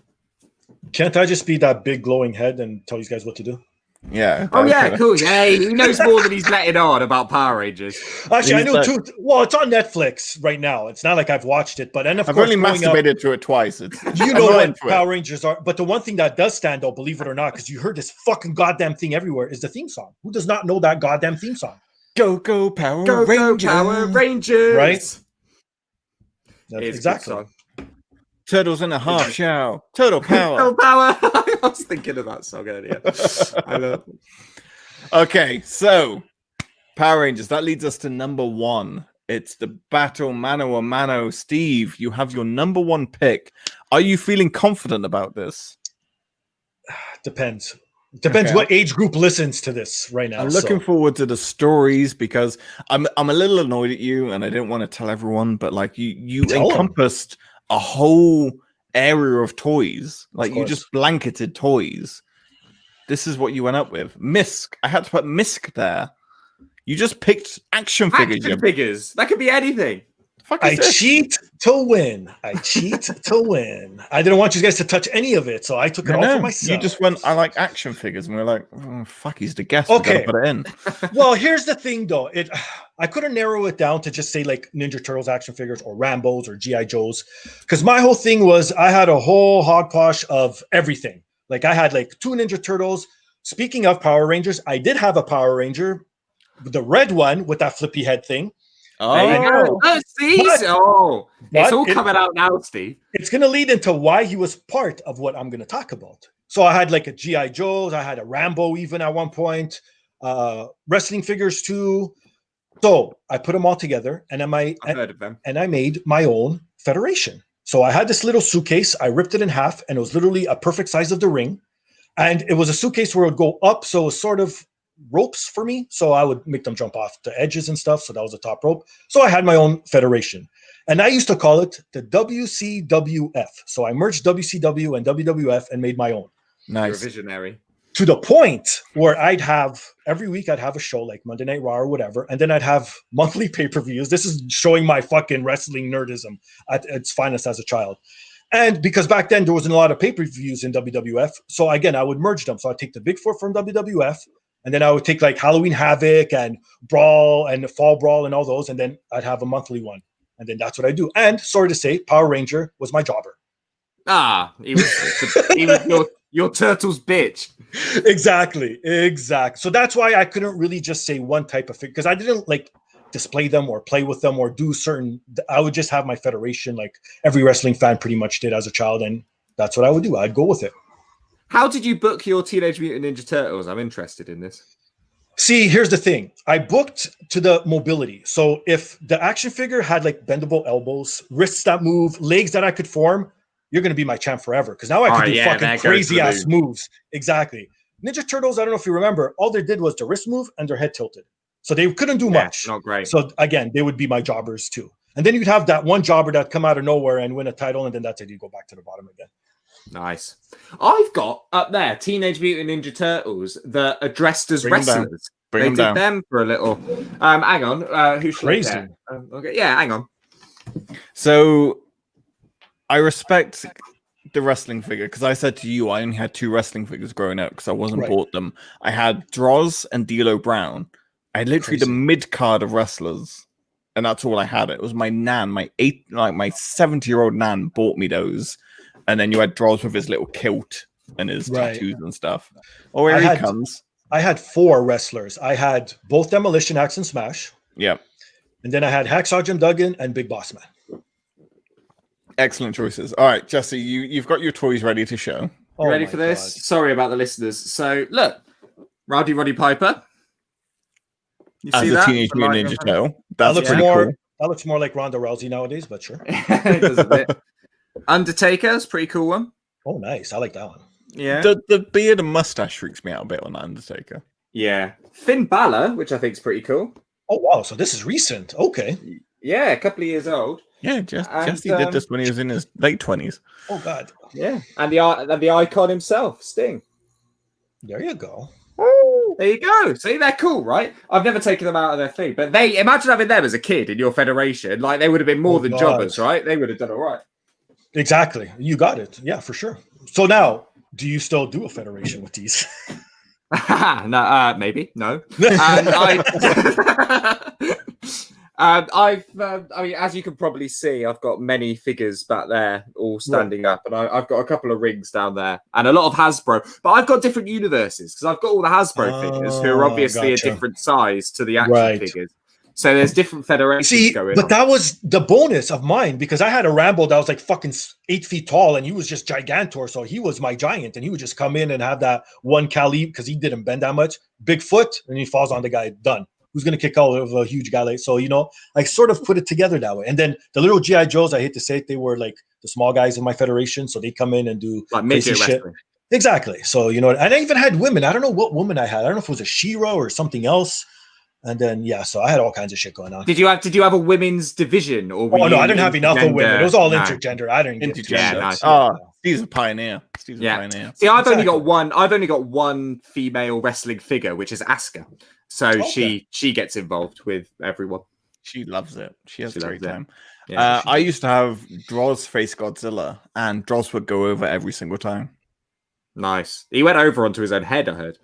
Can't I just be that big glowing head and tell you guys what to do?
Yeah.
Oh yeah, cool. Yeah, he knows more than he's letting on about Power Rangers.
Actually, I know too. Well, it's on Netflix right now. It's not like I've watched it, but I've
only masturbated through it twice.
You know what Power Rangers are, but the one thing that does stand out, believe it or not, because you heard this fucking goddamn thing everywhere, is the theme song. Who does not know that goddamn theme song?
Go Power Rangers!
Go Power Rangers!
Right? That's exactly.
Turtles in a half shell. Turtle power.
Turtle power. I was thinking of that song earlier. I love it.
Okay, so Power Rangers. That leads us to number 1. It's the battle mano a mano. Steve, you have your number 1 pick. Are you feeling confident about this?
Depends. Depends what age group listens to this right now.
I'm looking forward to the stories because I'm a little annoyed at you, and I didn't want to tell everyone, but like you encompassed a whole area of toys. Like you just blanketed toys. This is what you went up with. Misk. I had to put Misk there. You just picked action figures.
Action figures. That could be anything.
I cheat to win. I cheat to win. I didn't want you guys to touch any of it, so I took it all for myself.
You just went, I like action figures, and we're like, oh, fuck, he's the guest. Okay. Put it in.
Well, here's the thing, though. I couldn't narrow it down to just say like Ninja Turtles action figures or Rambos or G.I. Joes, because my whole thing was I had a whole hogposh of everything. Like I had like 2 Ninja Turtles. Speaking of Power Rangers, I did have a Power Ranger, the red one with that flippy head thing.
Oh, see? It's all coming out now, Steve.
It's going to lead into why he was part of what I'm going to talk about. So I had like a G.I. Joe's, I had a Rambo even at one point, wrestling figures too. So I put them all together, and I made my own federation. So I had this little suitcase. I ripped it in half, and it was literally a perfect size of the ring. And it was a suitcase where it would go up, so it was sort of ropes for me, so I would make them jump off the edges and stuff, so that was the top rope. So I had my own federation, and I used to call it the WCWF. So I merged WCW and WWF and made my own.
Nice.
You're a visionary.
To the point where I'd have every week I'd have a show like Monday Night Raw or whatever, and then I'd have monthly pay-per-views. This is showing my fucking wrestling nerdism at its finest as a child. And because back then there wasn't a lot of pay-per-views in WWF, so again I would merge them. So I'd take the Big Four from WWF, and then I would take like Halloween Havoc and Brawl and Fall Brawl and all those, and then I'd have a monthly one. And then that's what I do. And sorry to say, Power Ranger was my jobber.
He was your turtle's bitch.
Exactly. So that's why I couldn't really just say one type of figure, because I didn't like display them or play with them or do certain. I would just have my federation like every wrestling fan pretty much did as a child, and that's what I would do. I'd go with it.
How did you book your Teenage Mutant Ninja Turtles? I'm interested in this.
See, here's the thing. I booked to the mobility. So if the action figure had like bendable elbows, wrists that move, legs that I could form, you're going to be my champ forever. Because now I can do fucking crazy ass moves. Exactly. Ninja Turtles, I don't know if you remember, all they did was the wrist move and their head tilted. So they couldn't do much.
Not great.
So again, they would be my jobbers too. And then you'd have that one jobber that come out of nowhere and win a title. And then that's it. You go back to the bottom again.
Nice. I've got up there Teenage Mutant Ninja Turtles that are dressed as wrestlers. They did them for a little. Hang on. Who's crazy? Okay. Yeah, hang on.
So I respect the wrestling figure because I said to you I only had 2 wrestling figures growing up because I wasn't bought them. I had Droz and D'Lo Brown. I had literally the mid card of wrestlers, and that's all I had. It was my nan, my 70-year-old nan bought me those. And then you had Droz with his little kilt and his tattoos and stuff. Oh, here he comes.
I had 4 wrestlers. I had both Demolition Axe and Smash.
Yeah.
And then I had Hacksaw Jim Duggan and Big Boss Man.
Excellent choices. All right, Jesse, you've got your toys ready to show.
You ready for this? God. Sorry about the listeners. So look, Rowdy Roddy Piper.
You see that? Teenage Mutant Ninja Turtle. That looks
more.
Cool.
That looks more like Ronda Rousey nowadays, but sure.
It does a bit. Undertaker's pretty cool one.
Oh, nice. I like that one.
Yeah.
The beard and mustache freaks me out a bit on Undertaker.
Yeah. Finn Balor, which I think is pretty cool.
Oh, wow. So this is recent. Okay.
Yeah, a couple of years old.
Yeah, Jesse did this when he was in his late 20s.
Oh, God.
Yeah. And the icon himself, Sting.
There you go.
There you go. See, they're cool, right? I've never taken them out of their thing, but they imagine having them as a kid in your federation. Like they would have been more than jobbers, right? They would have done all right.
Exactly. You got it. Yeah, for sure. So now, do you still do a federation with these?
No, maybe no. I mean, as you can probably see, I've got many figures back there, all standing up, and I've got a couple of rings down there, and a lot of Hasbro. But I've got different universes because I've got all the Hasbro figures who are obviously a different size to the action figures. So there's different federations going on.
But that was the bonus of mine because I had a Rambo that was like fucking 8 feet tall, and he was just Gigantor. So he was my giant, and he would just come in and have that one calibre because he didn't bend that much. Big foot, and he falls on the guy. Done. Who's going to kick out of a huge guy like so? You know, I sort of put it together that way. And then the little GI Joes, I hate to say it, they were like the small guys in my federation, so they come in and do
like midget
shit. Exactly. So you know, and I even had women. I don't know what woman I had. I don't know if it was a She-Ra or something else. And then so I had all kinds of shit going on.
Did you have a women's division or?
Oh no, I didn't have enough of women. It was all intergender. I didn't get
intergender. Nice. Oh, Steve's a pioneer. Steve's a pioneer.
See, I've only got one. I've only got one female wrestling figure, which is Asuka. So she gets involved with everyone.
She loves it. She has a great time.
Yeah,
I used to have Droz face Godzilla, and Droz would go over every single time.
Nice. He went over onto his own head, I heard.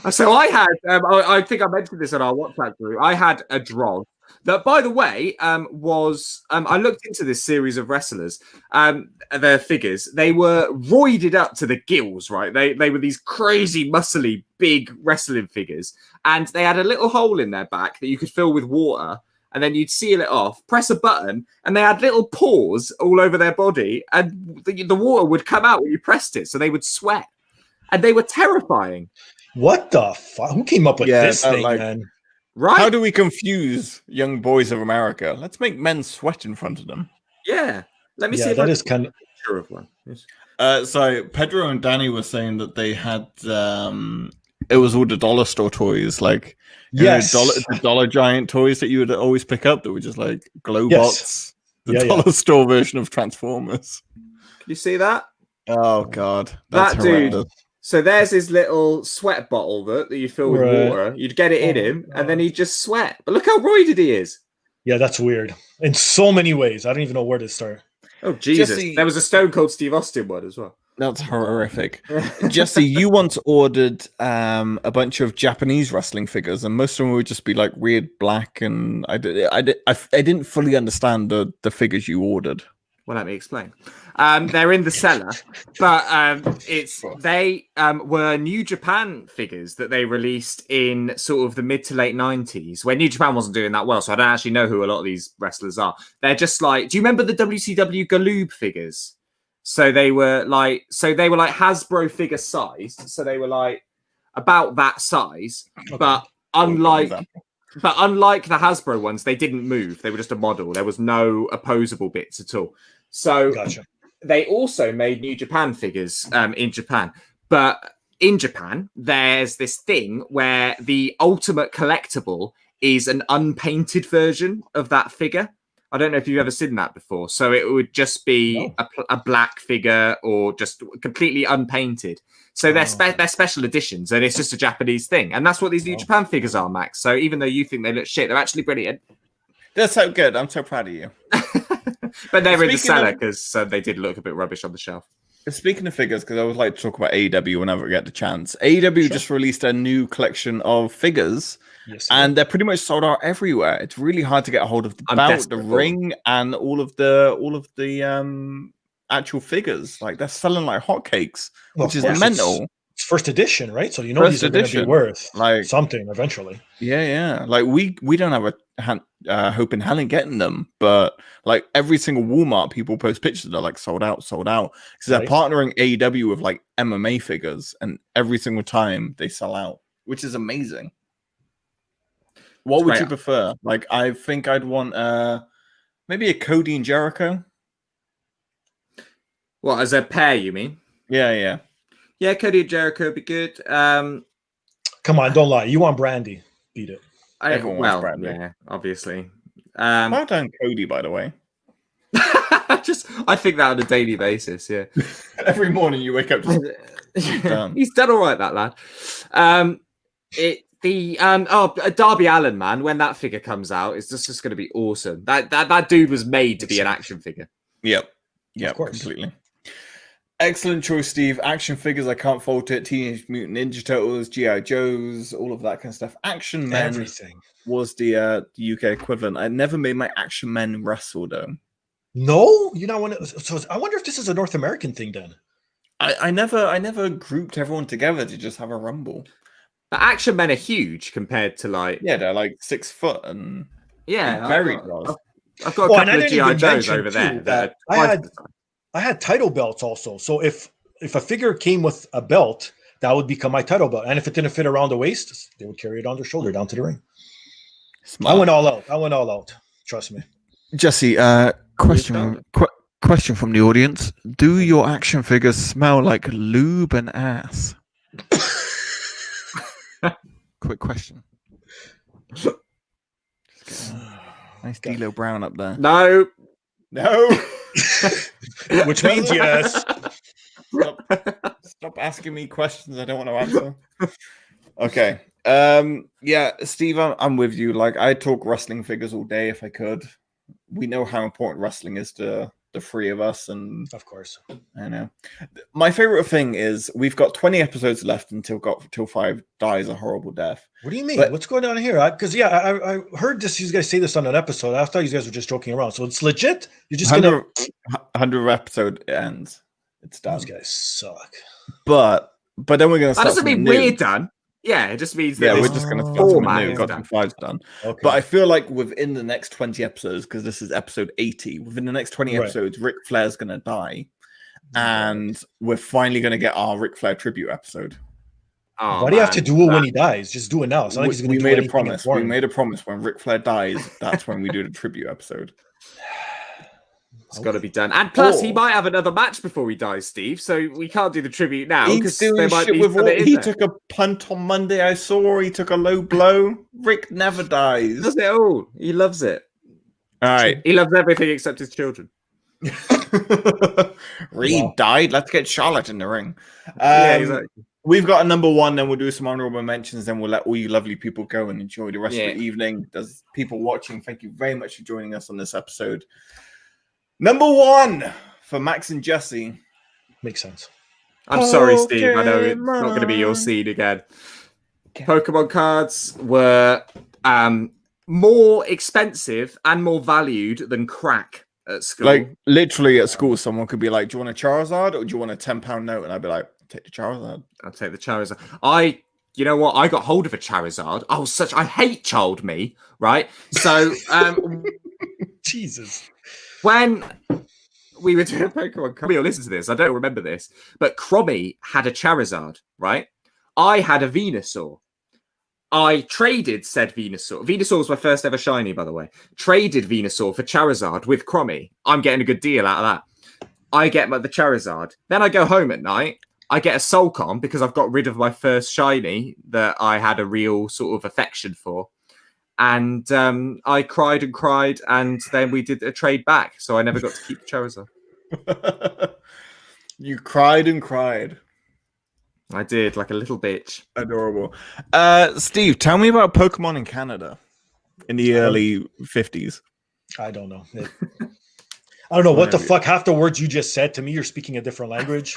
So I had, I think I mentioned this on our WhatsApp group. I had a Droz that, by the way, was I looked into this series of wrestlers, their figures. They were roided up to the gills, right? They were these crazy, muscly, big wrestling figures, and they had a little hole in their back that you could fill with water. And then you'd seal it off, press a button, and they had little pores all over their body, and the water would come out when you pressed it, so they would sweat. And they were terrifying.
What the fuck? Who came up with this thing, man?
Right?
How do we confuse young boys of America? Let's make men sweat in front of them.
Yeah. Let me see if
that is kind of
sure of one.
So Pedro and Danny were saying that they had it was all the dollar store toys, like the dollar giant toys that you would always pick up that were just like Globots, the dollar store version of Transformers.
Can you see that?
Oh god, that's horrendous.
Dude. So there's his little sweat bottle that you fill with water. You'd get it in him, and then he'd just sweat. But look how roided he is.
Yeah, that's weird in so many ways. I don't even know where to start.
Oh Jesus! Jesse, there was a Stone Cold Steve Austin one as well.
That's horrific. Jesse, you once ordered a bunch of Japanese wrestling figures, and most of them would just be like weird black, and I didn't fully understand the figures you ordered.
Well, let me explain. They're in the cellar, but they were New Japan figures that they released in sort of the mid to late 90s when New Japan wasn't doing that well. So I don't actually know who a lot of these wrestlers are. They're just like, do you remember the WCW Galoob figures? So they were like Hasbro figure sized. So they were like about that size, but unlike the Hasbro ones, they didn't move. They were just a model. There was no opposable bits at all. So they also made New Japan figures in Japan. But in Japan, there's this thing where the ultimate collectible is an unpainted version of that figure. I don't know if you've ever seen that before. So it would just be a black figure or just completely unpainted. So they're special editions, and it's just a Japanese thing. And that's what these New Japan figures are, Max. So even though you think they look shit, they're actually brilliant.
They're so good. I'm so proud of you.
But they're in the cellar because they did look a bit rubbish on the shelf.
Speaking of figures, because I would like to talk about AEW whenever I get the chance. AEW just released a new collection of figures, and they're pretty much sold out everywhere. It's really hard to get a hold of the belt, the ring, and all of the actual figures. Like they're selling like hotcakes, which is mental.
It's first edition, right? So
First
these are going to be
edition,
worth
like
something eventually.
Yeah. Like we don't have a hope in hell in getting them, but like every single Walmart, people post pictures that are like sold out. Because they're partnering AEW with like MMA figures, and every single time they sell out, which is amazing. What would you prefer? Like, I think I'd want maybe a Cody and Jericho.
What, as a pair, you mean?
Yeah.
Yeah, Cody and Jericho would be good.
Come on, don't lie. You want Brandy. Beat it.
Everyone wants Brandy.
Yeah, obviously.
Well done, Cody, by the way.
I think that on a daily basis, yeah.
Every morning you wake up
he's done all right, that lad. Darby Allin, man, when that figure comes out, it's just going to be awesome. That dude was made to be an action figure.
Yep, completely. Excellent choice, Steve. Action figures, I can't fault it. Teenage Mutant Ninja Turtles, G.I. Joes, all of that kind of stuff. Action Men
Everything
was the UK equivalent. I never made my Action Men wrestle, though.
No, you know, so I wonder if this is a North American thing then.
I never grouped everyone together to just have a rumble.
But Action Men are huge compared to like
they're like 6 foot and
very close. I've got a couple of G.I. Joes over there that
I had title belts also. So if a figure came with a belt, that would become my title belt. And if it didn't fit around the waist, they would carry it on their shoulder down to the ring. Smart. I went all out. Trust me.
Jesse, question from the audience. Do your action figures smell like lube and ass? Quick question. Nice D'Lo Brown up there.
No.
Which means yes.
Stop asking me questions I don't want to answer. Okay. Steve, I'm with you. Like, I talk wrestling figures all day if I could. We know how important wrestling is to the three of us, and
of course,
I know. My favorite thing is we've got 20 episodes left until 5 dies a horrible death.
What do you mean? What's going on here? Because I heard this. You guys say this on an episode. I thought you guys were just joking around. So it's legit. You're just
100 episode ends. It's done.
These guys suck.
But then we're gonna.
That doesn't mean we're done. Yeah, it just means that
we're just going to start something new. Gotham 5's done. Okay. But I feel like within the next 20 episodes, because this is episode 80, within the next 20 episodes, Ric Flair's going to die. And we're finally going to get our Ric Flair tribute episode.
Why do you have to do it when he dies? Just do it now. It's not like he's
we made a promise. We made a promise. When Ric Flair dies, that's when we do the tribute episode.
It's got to be done. And plus, he might have another match before he dies, Steve. So we can't do the tribute now.
He's doing shit with he took a punt on Monday, I saw. He took a low blow. Rick never dies.
He does it all. He loves it.
All right.
He loves everything except his children.
Reed died. Let's get Charlotte in the ring.
Yeah, exactly.
We've got a number one, then we'll do some honorable mentions, then we'll let all you lovely people go and enjoy the rest of the evening. There's people watching. Thank you very much for joining us on this episode. Number one for Max and Jesse.
Makes sense.
I'm sorry, Steve. I know it's not going to be your seed again. Pokemon cards were more expensive and more valued than crack at school.
Like, literally at school, someone could be like, do you want a Charizard or do you want a £10 note? And I'd be like, take the Charizard.
I'll take the Charizard. You know what? I got hold of a Charizard. I hate child me, right? So,
Jesus.
When we were doing Pokemon, Cromie will listen to this. I don't remember this, but Cromie had a Charizard, right? I had a Venusaur. I traded said Venusaur. Venusaur was my first ever shiny, by the way. Traded Venusaur for Charizard with Cromie. I'm getting a good deal out of that. I get the Charizard. Then I go home at night. I get a Soulcon because I've got rid of my first shiny that I had a real sort of affection for. And I cried and cried, and then we did a trade back. So I never got to keep the Charizard.
You cried and cried.
I did, like a little bitch.
Adorable. Steve, tell me about Pokemon in Canada in the early 50s.
I don't know. I don't know what the fuck half the words you just said to me. You're speaking a different language.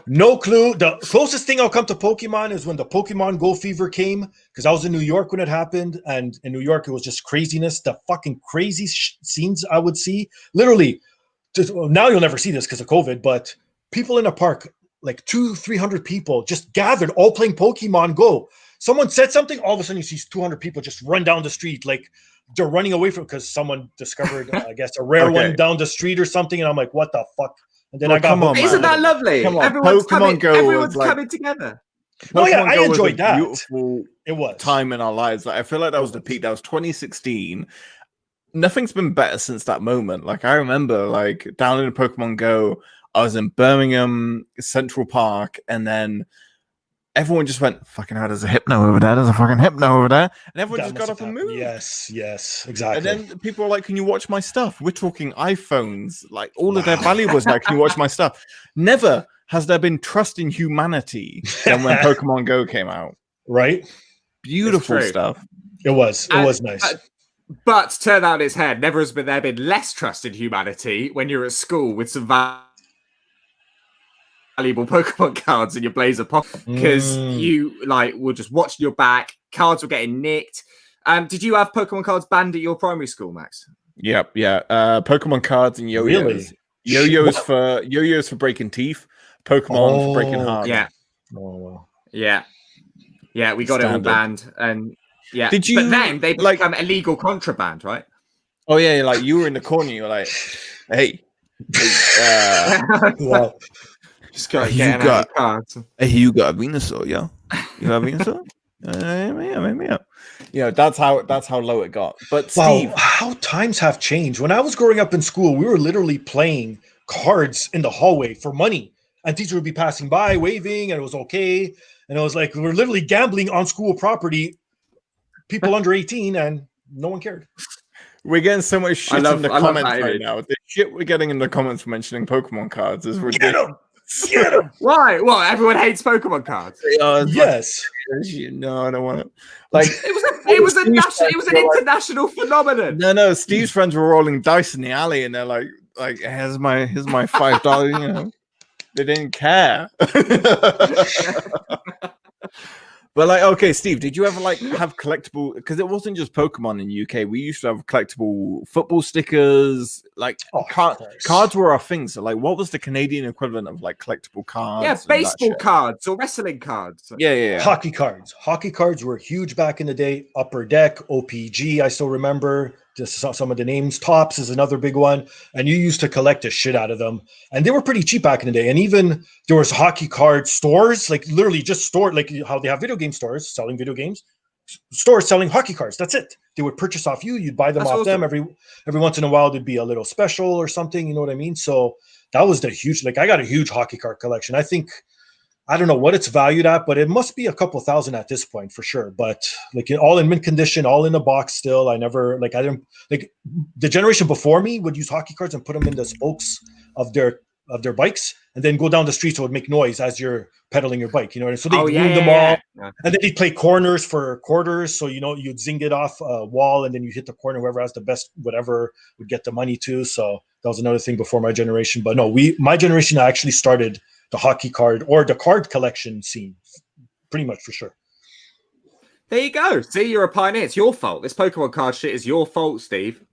No clue. The closest thing I'll come to Pokemon is when the Pokemon Go fever came, because I was in New York when it happened, and in New York it was just craziness. The fucking crazy scenes I would see. Literally, now you'll never see this because of COVID, but people in a park like 200-300 people just gathered, all playing Pokemon Go. Someone said something, all of a sudden you see 200 people just run down the street, like they're running away from because someone discovered, I guess, a rare one down the street or something. And I'm like, what the fuck? And then I got
on,
isn't that lovely?
Come on,
everyone's
Pokemon
coming together.
No, yeah, I enjoyed that.
Beautiful time in our lives. Like, I feel like that was the peak. That was 2016. Nothing's been better since that moment. Like, I remember, like, downloading Pokemon Go. I was in Birmingham Central Park, and then everyone just went, "Fucking hell, there's a Hypno over there. There's a fucking Hypno over there," and everyone just got up and moved.
Yes, exactly.
And then people were like, "Can you watch my stuff?" We're talking iPhones, like all of their valuables. Now, can you watch my stuff? Never has there been trust in humanity than when Pokemon Go came out.
Right?
Beautiful stuff.
It was nice.
But turn out its head. Never has there been less trust in humanity when you're at school with some valuable Pokemon cards in your blazer pocket, because you were just watching your back. Cards were getting nicked. Did you have Pokemon cards banned at your primary school, Max?
Yep, yeah. Pokemon cards and yo-yos.
Really?
Yo-yos for breaking teeth. Pokemon for breaking hearts.
Yeah.
Oh, wow.
Yeah, we got it all banned, and
Did you?
But then they become illegal contraband, right?
Oh yeah, like you were in the corner. You're like, hey,
wow.
Just got cards.
Hey, you got a Venusaur, yeah? You got a Venusaur? Yeah. You know, that's how low it got. But Steve,
how times have changed. When I was growing up in school, we were literally playing cards in the hallway for money, and teachers would be passing by, waving, and it was okay. And I was like, we're literally gambling on school property, people under 18, and no one cared.
We're getting so much shit in the comments right now. The shit we're getting in the comments for mentioning Pokemon cards is ridiculous.
Get him!
Why? Well, everyone hates Pokemon cards.
Yes.
No, I don't want it. Like
it was an international phenomenon.
No. Steve's friends were rolling dice in the alley, and they're like, here's my $5. You know, they didn't care. But like, okay, Steve, did you ever have collectible? Because it wasn't just Pokemon in the UK. We used to have collectible football stickers. Like cards were our thing. So like, what was the Canadian equivalent of like collectible cards?
Yeah, baseball cards or wrestling cards.
Yeah.
Hockey cards. Hockey cards were huge back in the day. Upper Deck, OPG, I still remember. Just some of the names. Tops is another big one. And you used to collect the shit out of them. And they were pretty cheap back in the day. And even there was hockey card stores, like literally just like how they have video game stores selling video games. Stores selling hockey cards. That's it. They would purchase off you. You'd buy them off them. Every once in a while, there'd be a little special or something. You know what I mean? So that was the huge, I got a huge hockey card collection. I don't know what it's valued at, but it must be a couple thousand at this point for sure. But all in mint condition, all in a box still. The generation before me would use hockey cards and put them in the spokes of their bikes and then go down the street so it would make noise as you're pedaling your bike. You know what I mean? So they'd ruin them all. Yeah. And then they'd play corners for quarters. So, you'd zing it off a wall and then you hit the corner. Whoever has the best whatever would get the money too. So that was another thing before my generation. But no, my generation actually started the hockey card or the card collection scene, pretty much for sure.
There you go. See, you're a pioneer. It's your fault. This Pokemon card shit is your fault, Steve.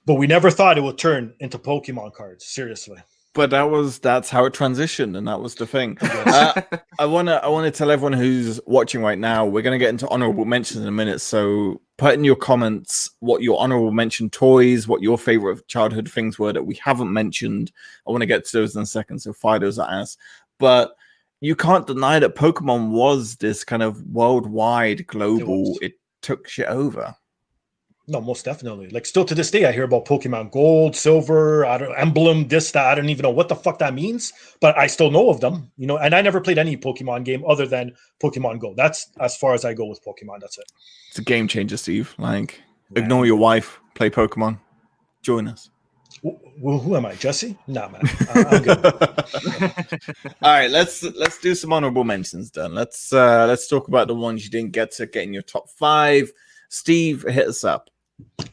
But we never thought it would turn into Pokemon cards. Seriously.
But that's how it transitioned, and that was the thing. I want to tell everyone who's watching right now, we're going to get into honorable mentions in a minute. So put in your comments what your honorable mention toys, what your favorite childhood things were that we haven't mentioned. I want to get to those in a second, so fire those at us. But you can't deny that Pokemon was this kind of worldwide, global. It took shit over.
No, most definitely. Still to this day, I hear about Pokemon Gold, Silver, Emblem, this, that. I don't even know what the fuck that means, but I still know of them, and I never played any Pokemon game other than Pokemon Go. That's as far as I go with Pokemon. That's it. It's
a game changer, Steve. Ignore your wife, play Pokemon, join us.
Who am I, Jesse? Nah, man. I'm good.
All right, let's do some honorable mentions then. Let's talk about the ones you didn't get in your top 5. Steve, hit us up.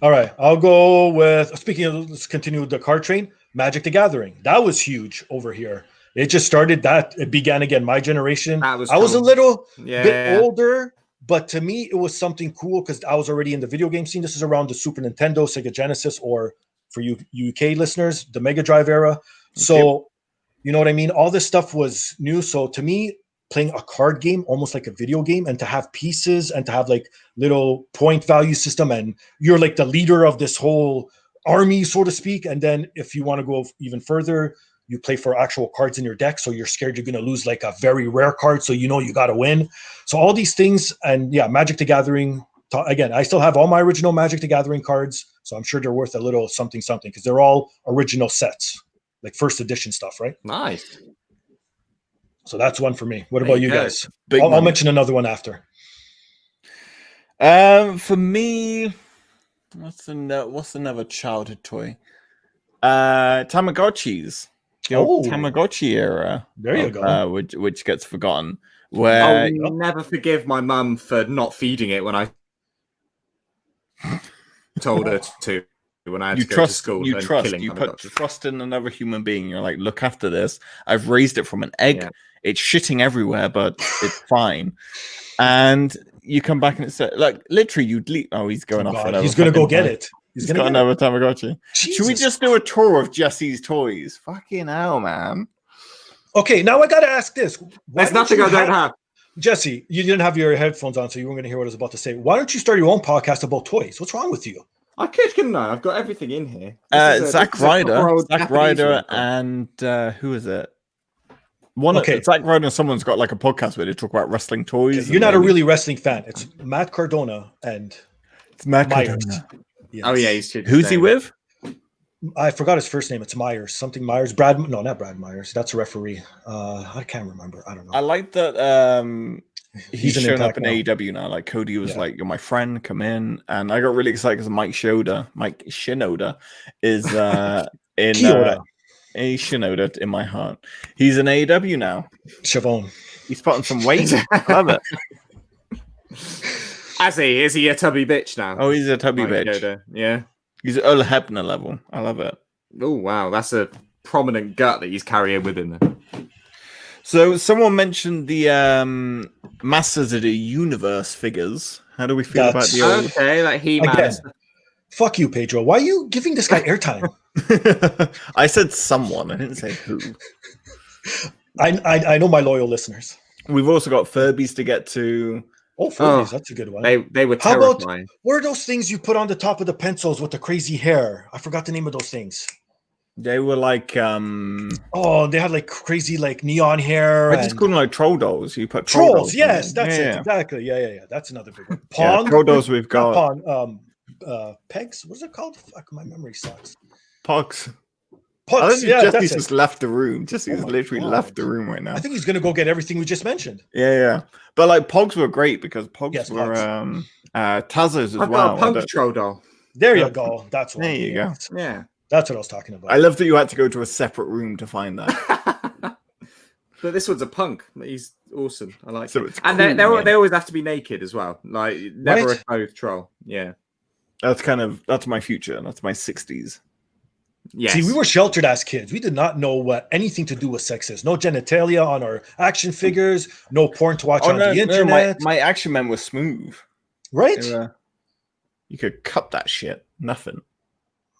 All right, I'll go with, speaking of, let's continue with the card train, Magic the Gathering. That was huge over here. It just started it began again. My generation. I was a little bit older, but to me, it was something cool because I was already in the video game scene. This is around the Super Nintendo, Sega Genesis, or for you UK listeners, the Mega Drive era. So You know what I mean? All this stuff was new. So to me, playing a card game, almost like a video game, and to have pieces and to have like little point value system, and you're like the leader of this whole army, so to speak. And then if you want to go even further, you play for actual cards in your deck. So you're scared you're going to lose like a very rare card. So you know you got to win. So all these things, and yeah, Magic the Gathering. Again, I still have all my original Magic the Gathering cards. So I'm sure they're worth a little something because they're all original sets, like first edition stuff, right?
Nice.
So that's one for me. What about you guys? I'll mention another one after.
For me, what's another childhood toy? Tamagotchis. The old Tamagotchi era.
There you go.
Which gets forgotten. Where
I'll never forgive my mum for not feeding it when I told her to. When I had to go to school, you
put trust in another human being. You're like, look after this. I've raised it from an egg. Yeah. It's shitting everywhere, but it's fine. And you come back and it's like literally you leap. Oh, he's going off.
He's gonna go get it.
He's got another Tamagotchi. Should we just do a tour of Jesse's toys? Fucking hell, man.
Okay, now I gotta ask this.
There's nothing I don't have.
Jesse, you didn't have your headphones on, so you weren't gonna hear what I was about to say. Why don't you start your own podcast about toys? What's wrong with you?
I couldn't I? I've got everything in here.
Zack Ryder, and who is it? Zack Ryder and someone's got like a podcast where they talk about wrestling toys.
You're not a really wrestling fan. It's Matt Cardona and
it's Matt Cardona.
Yes. Oh yeah,
who's he with?
I forgot his first name. It's Myers. Something Myers. No, not Brad Myers. That's a referee. I can't remember. I don't know.
I like that he's showing up in AEW now. Like Cody was like, "You're my friend. Come in." And I got really excited because Mike Shinoda is in Shinoda in my heart. He's in AEW now.
Chavon.
He's putting some weight. I love it.
Is he a tubby bitch now?
Oh, he's a tubby bitch.
Yoda. Yeah.
He's Earl Hebner level. I love it.
Oh, wow. That's a prominent gut that he's carrying with him there.
So someone mentioned the Masters of the Universe figures. How do we feel about the old...
Okay, like He-Man.
Fuck you, Pedro. Why are you giving this guy airtime?
I said someone. I didn't say who.
I know my loyal listeners.
We've also got Furbies to get to.
Oh, Furbies, that's a good one.
They were terrifying.
What are those things you put on the top of the pencils with the crazy hair? I forgot the name of those things.
They were like
they had like crazy like neon hair.
I just call them like troll dolls. You put
trolls. Yes, that's it. Exactly. Yeah. That's another big one.
Pong. Troll dolls we've got.
Pong. Pegs. What's it called? Fuck, my memory sucks.
Pugs.
Pugs.
I think Jesse's just left the room. Jesse's literally left the room right now.
I think he's gonna go get everything we just mentioned.
Yeah. But like Pogs were great because Pogs were Tazos as well.
A punk troll doll.
There you go. That's one.
There you go.
Yeah.
That's what I was talking about.
I love that you had to go to a separate room to find that.
But this one's a punk. He's awesome. I like it.
And
cool, they always have to be naked as well. Like never a clothed troll. Yeah.
That's my future. That's my 60s.
Yes.
See, we were sheltered as kids. We did not know what anything to do with sex is. No genitalia on our action figures. No porn to watch on the internet.
My Action Man was smooth.
Right?
You could cut that shit. Nothing.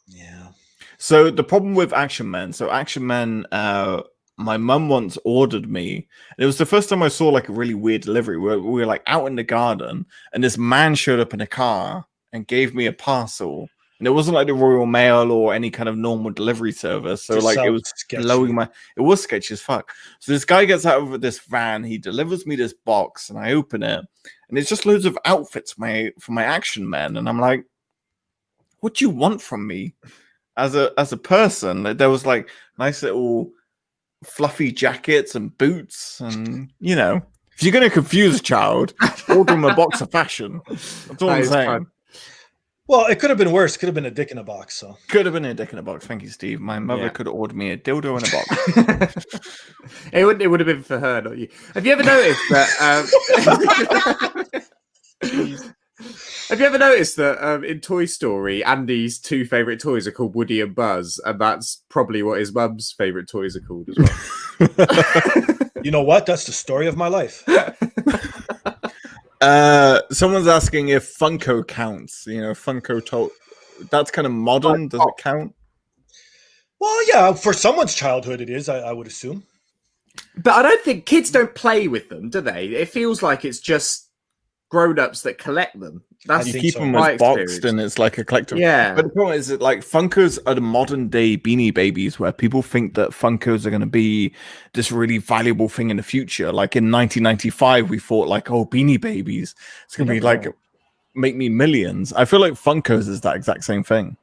Yeah.
So the problem with Action Man. So Action Man, my mum once ordered me. And it was the first time I saw like a really weird delivery. We were like out in the garden, and this man showed up in a car and gave me a parcel. And it wasn't like the Royal Mail or any kind of normal delivery service. So like it was blowing it was sketchy as fuck. So this guy gets out of this van, he delivers me this box, and I open it, and it's just loads of outfits for my Action Man. And I'm like, what do you want from me as a person? There was like nice little fluffy jackets and boots, and if you're gonna confuse a child, order them a box of fashion. That's all I'm saying.
Fun.
Well, it could have been worse. Could have been a dick in a box. So
could have been a dick in a box. Thank you, Steve. My mother could have ordered me a dildo in a box.
It would have been for her, not you. Have you ever noticed that? Have you ever noticed that in Toy Story, Andy's two favorite toys are called Woody and Buzz, and that's probably what his mum's favorite toys are called as well.
You know what? That's the story of my life.
Someone's asking if Funko counts. Funko that's kind of modern. Does it count?
Well, yeah, for someone's childhood, it is. I would assume.
But I don't think kids don't play with them, do they? It feels like it's just grown-ups that collect them. That's
You keep
so.
them
my
as boxed,
experience.
and it's like a collectible.
Yeah.
But the point is that like Funkos are the modern day Beanie Babies, where people think that Funkos are going to be this really valuable thing in the future. Like in 1995, we thought like, oh, Beanie Babies, it's going to be like make me millions. I feel like Funkos is that exact same thing.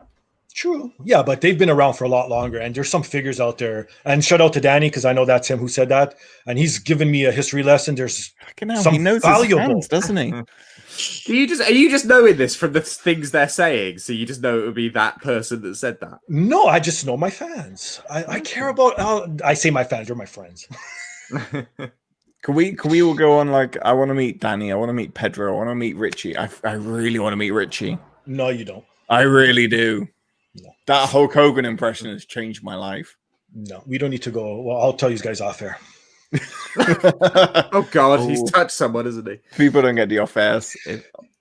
True. Yeah, but they've been around for a lot longer, and there's some figures out there. And shout out to Danny, because I know that's him who said that, and he's given me a history lesson. There's some
he knows
valuable,
his hands, doesn't he?
Are you just knowing this from the things they're saying? So you just know it would be that person that said that?
No, I just know my fans. I care about. I say my fans, they're my friends.
Can we all go on like, I want to meet Danny, I want to meet Pedro, I want to meet Richie. I really want to meet Richie.
No, you don't.
I really do.
No.
That Hulk Hogan impression has changed my life.
No, we don't need to go. Well, I'll tell you guys off air.
Oh God, he's touched someone, isn't he?
People don't get the off airs.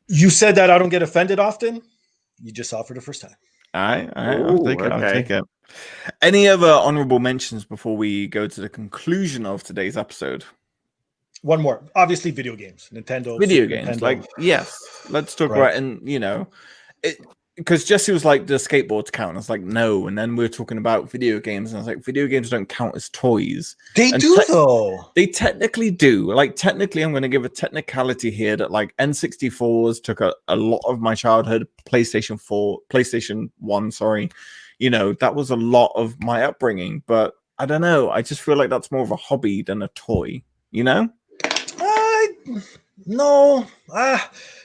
You said that I don't get offended often. You just saw for the first time.
I'll take it. I'll take it. Any other honorable mentions before we go to the conclusion of today's episode?
One more. Obviously, video games. Nintendo.
Video
Super
games.
Nintendo.
Like, yes. Let's talk about it. And, you know, because Jesse was like, the skateboards count. I was like, no. And then we were talking about video games. And I was like, video games don't count as toys.
They do, though.
They technically do. Like, technically, I'm going to give a technicality here that, like, N64s took a lot of my childhood. PlayStation 1, sorry. You know, that was a lot of my upbringing. But I don't know. I just feel like that's more of a hobby than a toy, you know?
No.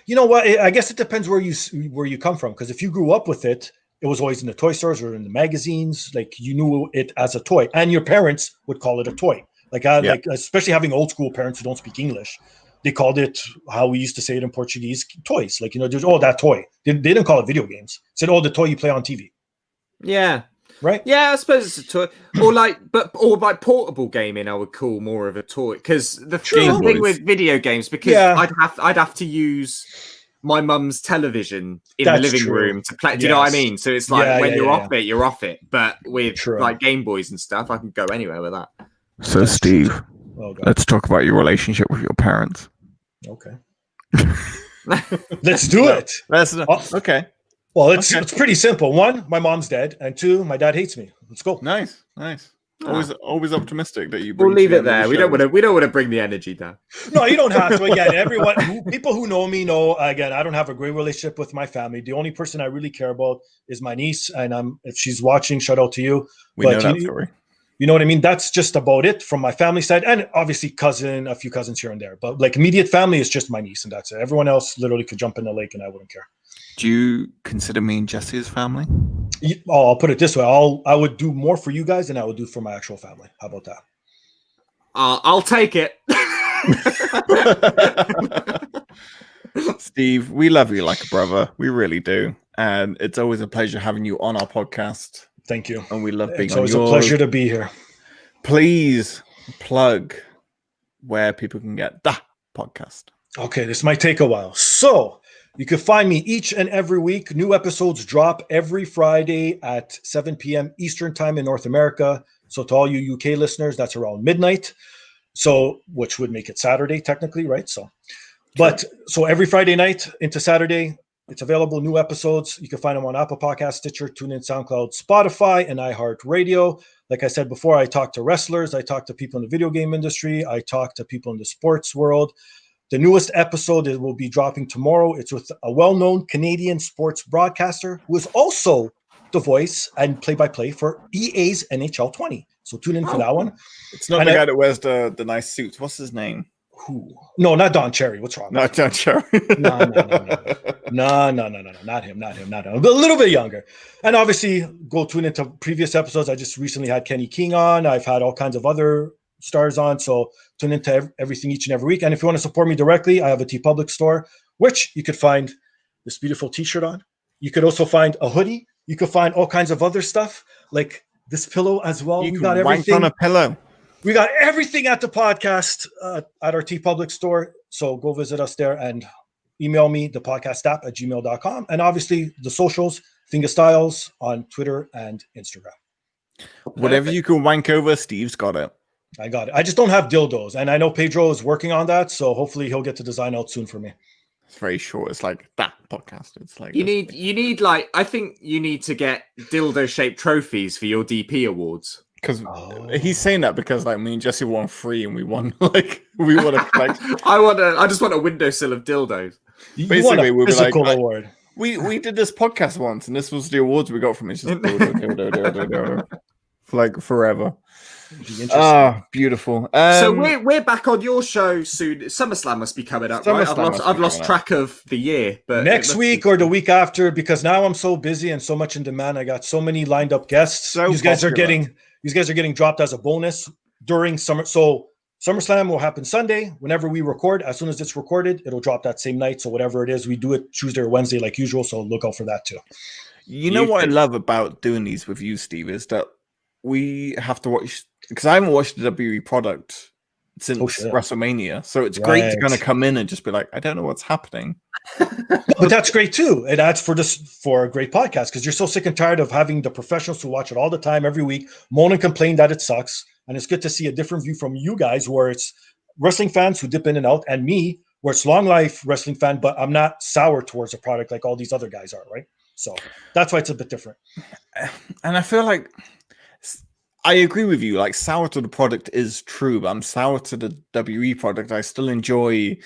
You know what? I guess it depends where you come from. Because if you grew up with it, it was always in the toy stores or in the magazines. Like you knew it as a toy, and your parents would call it a toy. Like especially having old school parents who don't speak English, they called it how we used to say it in Portuguese, toys. Like that toy. They didn't call it video games. Said the toy you play on TV.
Yeah.
Right.
Yeah, I suppose it's a toy, or like portable gaming. I would call more of a toy because the thing with video games, because I'd have to use my mum's television in the living room to play. Do you know what I mean? So it's like when you're off it, you're off it. But with like Game Boys and stuff, I can go anywhere with that.
So Steve, let's talk about your relationship with your parents.
Okay. Let's do it.
Okay.
Well, it's pretty simple. One, my mom's dead, and two, my dad hates me. Let's go.
Nice. Always optimistic that you.
We'll leave it there. We don't want to bring the energy down.
No, you don't have to. Again, people who know me know. Again, I don't have a great relationship with my family. The only person I really care about is my niece, and if she's watching, shout out to you.
We know that story.
You know what I mean? That's just about it from my family side, and obviously a few cousins here and there. But like immediate family is just my niece, and that's it. Everyone else literally could jump in the lake, and I wouldn't care.
Do you consider me and Jesse as family?
I'll put it this way: I would do more for you guys than I would do for my actual family. How about that?
I'll take it.
Steve, we love you like a brother. We really do, and it's always a pleasure having you on our podcast.
Thank you.
And we love being
on yours. It's always a pleasure to be here.
Please plug where people can get the podcast.
Okay, this might take a while. So you can find me each and every week. New episodes drop every Friday at 7 p.m. Eastern time in North America. So to all you UK listeners, that's around midnight. So which would make it Saturday technically, right? So every Friday night into Saturday, it's available, new episodes. You can find them on Apple Podcasts, Stitcher, TuneIn, SoundCloud, Spotify, and iHeartRadio. Like I said before, I talk to wrestlers. I talk to people in the video game industry. I talk to people in the sports world. The newest episode will be dropping tomorrow. It's with a well-known Canadian sports broadcaster who is also the voice and play-by-play for EA's NHL 20. So tune in for that one.
It's not the guy that wears the nice suits. What's his name?
Who? No, not Don Cherry. What's wrong?
Not Don Cherry.
No. Not him. A little bit younger. And obviously, go tune into previous episodes. I just recently had Kenny King on. I've had all kinds of other stars on. So tune into everything each and every week. And if you want to support me directly, I have a TeePublic store, which you could find this beautiful t-shirt on. You could also find a hoodie. You could find all kinds of other stuff like this pillow as well.
You got everything on a pillow.
We got everything at the podcast at our TeePublic store. So go visit us there and email me, thepodcastapp@gmail.com. And obviously the socials, Fingastylz on Twitter and Instagram.
Whatever you can wank over, Steve's got it.
I got it. I just don't have dildos, and I know Pedro is working on that, so hopefully he'll get to design out soon for me.
It's very short. It's like that podcast. It's like
you need like, I think you need to get dildo shaped trophies for your DP awards.
Because he's saying that because like me and Jesse won 3 and we won we want to collect.
I just want a windowsill of dildos.
Basically, we were like,
award.
We did this podcast once, and this was the awards we got from it. It's just dildo, for like forever. Beautiful.
So we're back on your show soon. SummerSlam must be coming up, right? I've lost track of the year, but
next week or the week after, because now I'm so busy and so much in demand. I got so many lined up guests. These guys are getting dropped as a bonus during summer. So SummerSlam will happen Sunday. Whenever we record, as soon as it's recorded, it'll drop that same night. So whatever it is, we do it Tuesday or Wednesday like usual. So look out for that too.
You know what I love about doing these with you, Steve, is that we have to watch, because I haven't watched the WWE product since WrestleMania. So it's great to kind of come in and just be like, I don't know what's happening.
But that's great too. It adds for a great podcast, because you're so sick and tired of having the professionals who watch it all the time, every week, moan and complain that it sucks. And it's good to see a different view from you guys, where it's wrestling fans who dip in and out, and me, where it's long life wrestling fan, but I'm not sour towards a product like all these other guys are, right? So that's why it's a bit different.
And I feel like I agree with you. Like, sour to the product is true, but I'm sour to the WE product. I still enjoy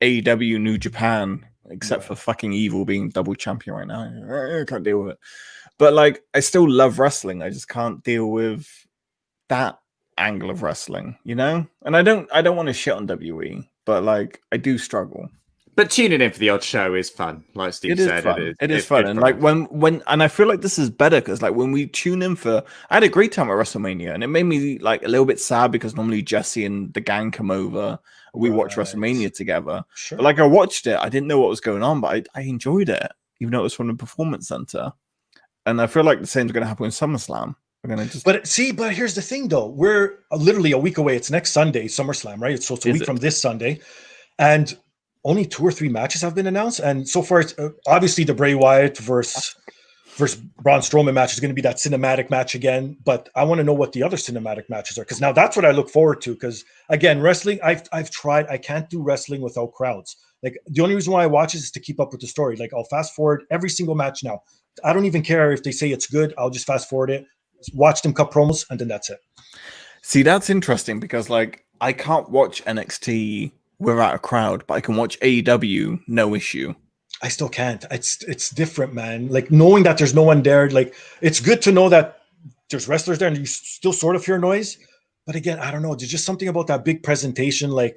AEW New Japan, except for fucking Evil being double champion right now. I can't deal with it. But like, I still love wrestling. I just can't deal with that angle of wrestling, you know? And I don't want to shit on WE, but like, I do struggle.
But tuning in for the odd show is fun, like Steve said.
It is fun. And like when and I feel like this is better, because like when we tune in I had a great time at WrestleMania, and it made me like a little bit sad because normally Jesse and the gang come over, we watch WrestleMania together. Sure. But like, I watched it, I didn't know what was going on, but I enjoyed it, even though it was from the Performance Center. And I feel like the same is going to happen in SummerSlam. We're gonna just... But
here's the thing though, we're literally a week away. It's next Sunday, SummerSlam, right? So it's a week from this Sunday, and only 2 or 3 matches have been announced, and so far, it's obviously the Bray Wyatt versus Braun Strowman match is going to be that cinematic match again. But I want to know what the other cinematic matches are, because now that's what I look forward to. Because again, wrestling, I've tried. I can't do wrestling without crowds. Like, the only reason why I watch is to keep up with the story. Like, I'll fast forward every single match now. I don't even care if they say it's good. I'll just fast forward it, watch them cut promos, and then that's it.
See, that's interesting, because like, I can't watch NXT without a crowd, but I can watch AEW, no issue.
I still can't. It's different, man. Like, knowing that there's no one there, like, it's good to know that there's wrestlers there and you still sort of hear noise. But again, I don't know. There's just something about that big presentation. Like,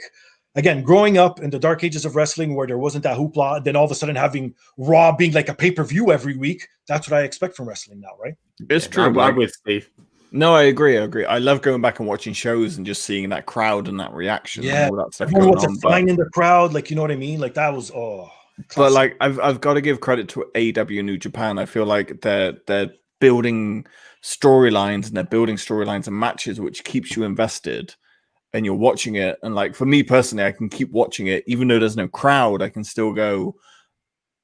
again, growing up in the dark ages of wrestling where there wasn't that hoopla, then all of a sudden having Raw being like a pay-per-view every week, that's what I expect from wrestling now, right?
It's true.
I'm with Steve.
No, I agree. I love going back and watching shows and just seeing that crowd and that reaction.
Yeah,
and all that stuff going on.
Finding the crowd, like, you know what I mean? Like, that was classic.
But like, I've got to give credit to AEW New Japan. I feel like they're building storylines, and they're building storylines and matches, which keeps you invested, and you're watching it. And like, for me personally, I can keep watching it even though there's no crowd. I can still go,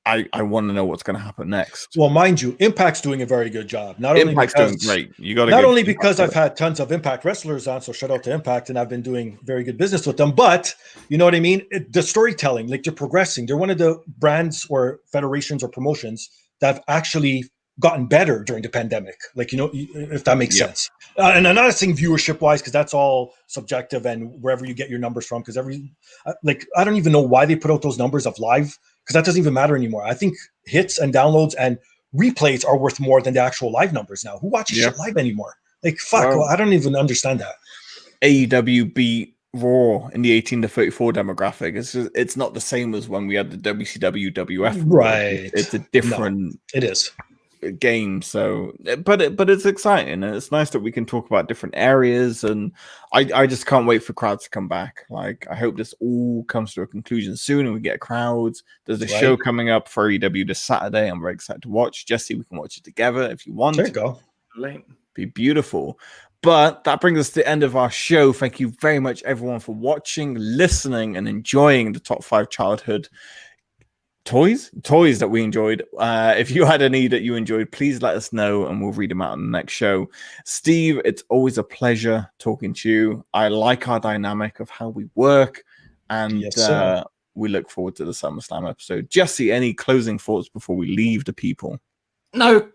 I want to know what's going to happen next.
Well, mind you, Impact's doing a very good job.
Impact's doing great. You got to
not only because I've had tons of Impact wrestlers on, so shout out to Impact, and I've been doing very good business with them. But you know what I mean? The storytelling, like, they're progressing. They're one of the brands or federations or promotions that have actually gotten better during the pandemic. Like, you know, if that makes sense. And I'm not saying viewership wise, because that's all subjective and wherever you get your numbers from. Because I don't even know why they put out those numbers of live, because that doesn't even matter anymore. I think hits and downloads and replays are worth more than the actual live numbers now. Who watches shit live anymore? Like, fuck, well, I don't even understand that.
AEW beat Raw in the 18 to 34 demographic. It's not the same as when we had the WCW WF.
Right.
It's a different.
No, it is.
Game, so but it's exciting, and it's nice that we can talk about different areas, and I just can't wait for crowds to come back. Like, I hope this all comes to a conclusion soon and we get crowds. There's a show coming up for AEW this Saturday. I'm very excited to watch. Jesse, we can watch it together if you want.
There you go.
Be beautiful. But that brings us to the end of our show. Thank you very much, everyone, for watching, listening, and enjoying the top 5 childhood toys that we enjoyed. If you had any that you enjoyed, please let us know and we'll read them out on the next show. Steve, it's always a pleasure talking to you. I like our dynamic of how we work, and we look forward to the SummerSlam episode. Jesse, any closing thoughts before we leave the people?
No.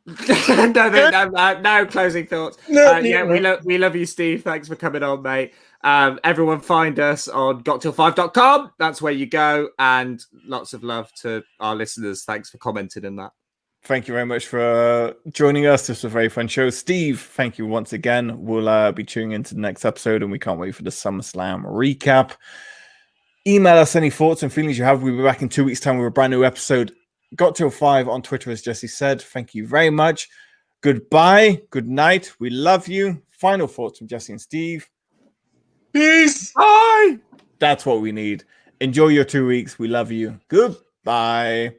no closing thoughts. We love you, Steve. Thanks for coming on, mate. Everyone find us on gottill5.com. That's where you go. And lots of love to our listeners. Thanks for commenting in that.
Thank you very much for joining us. This was a very fun show. Steve, thank you once again. We'll be tuning into the next episode, and we can't wait for the SummerSlam recap. Email us any thoughts and feelings you have. We'll be back in 2 weeks' time with a brand new episode. Got5 on Twitter, as Jesse said. Thank you very much. Goodbye. Good night. We love you. Final thoughts from Jesse and Steve.
Peace.
Bye. That's what we need. Enjoy your 2 weeks. We love you. Goodbye.